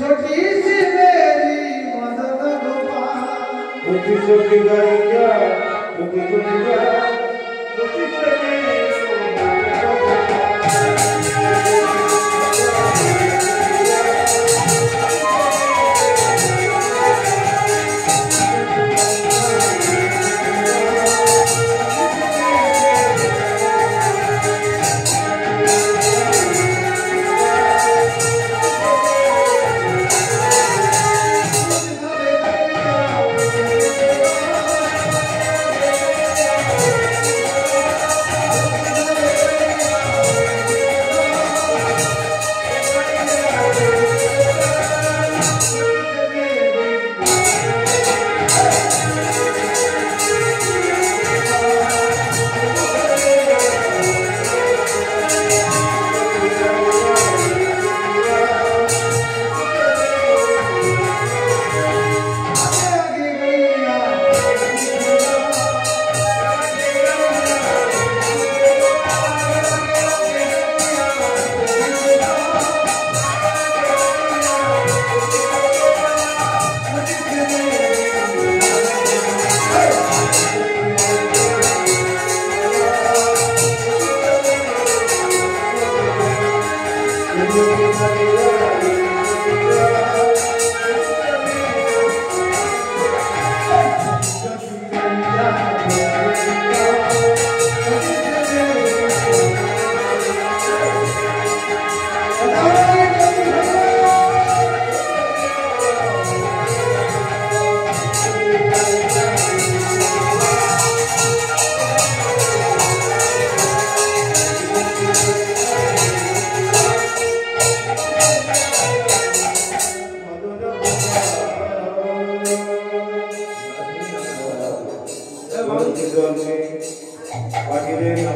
छोटी सी मेरी मदद गोपाल छोटी छोटी गैया छोटी छोटी गैया छोटी सी मेरी Wakilnya,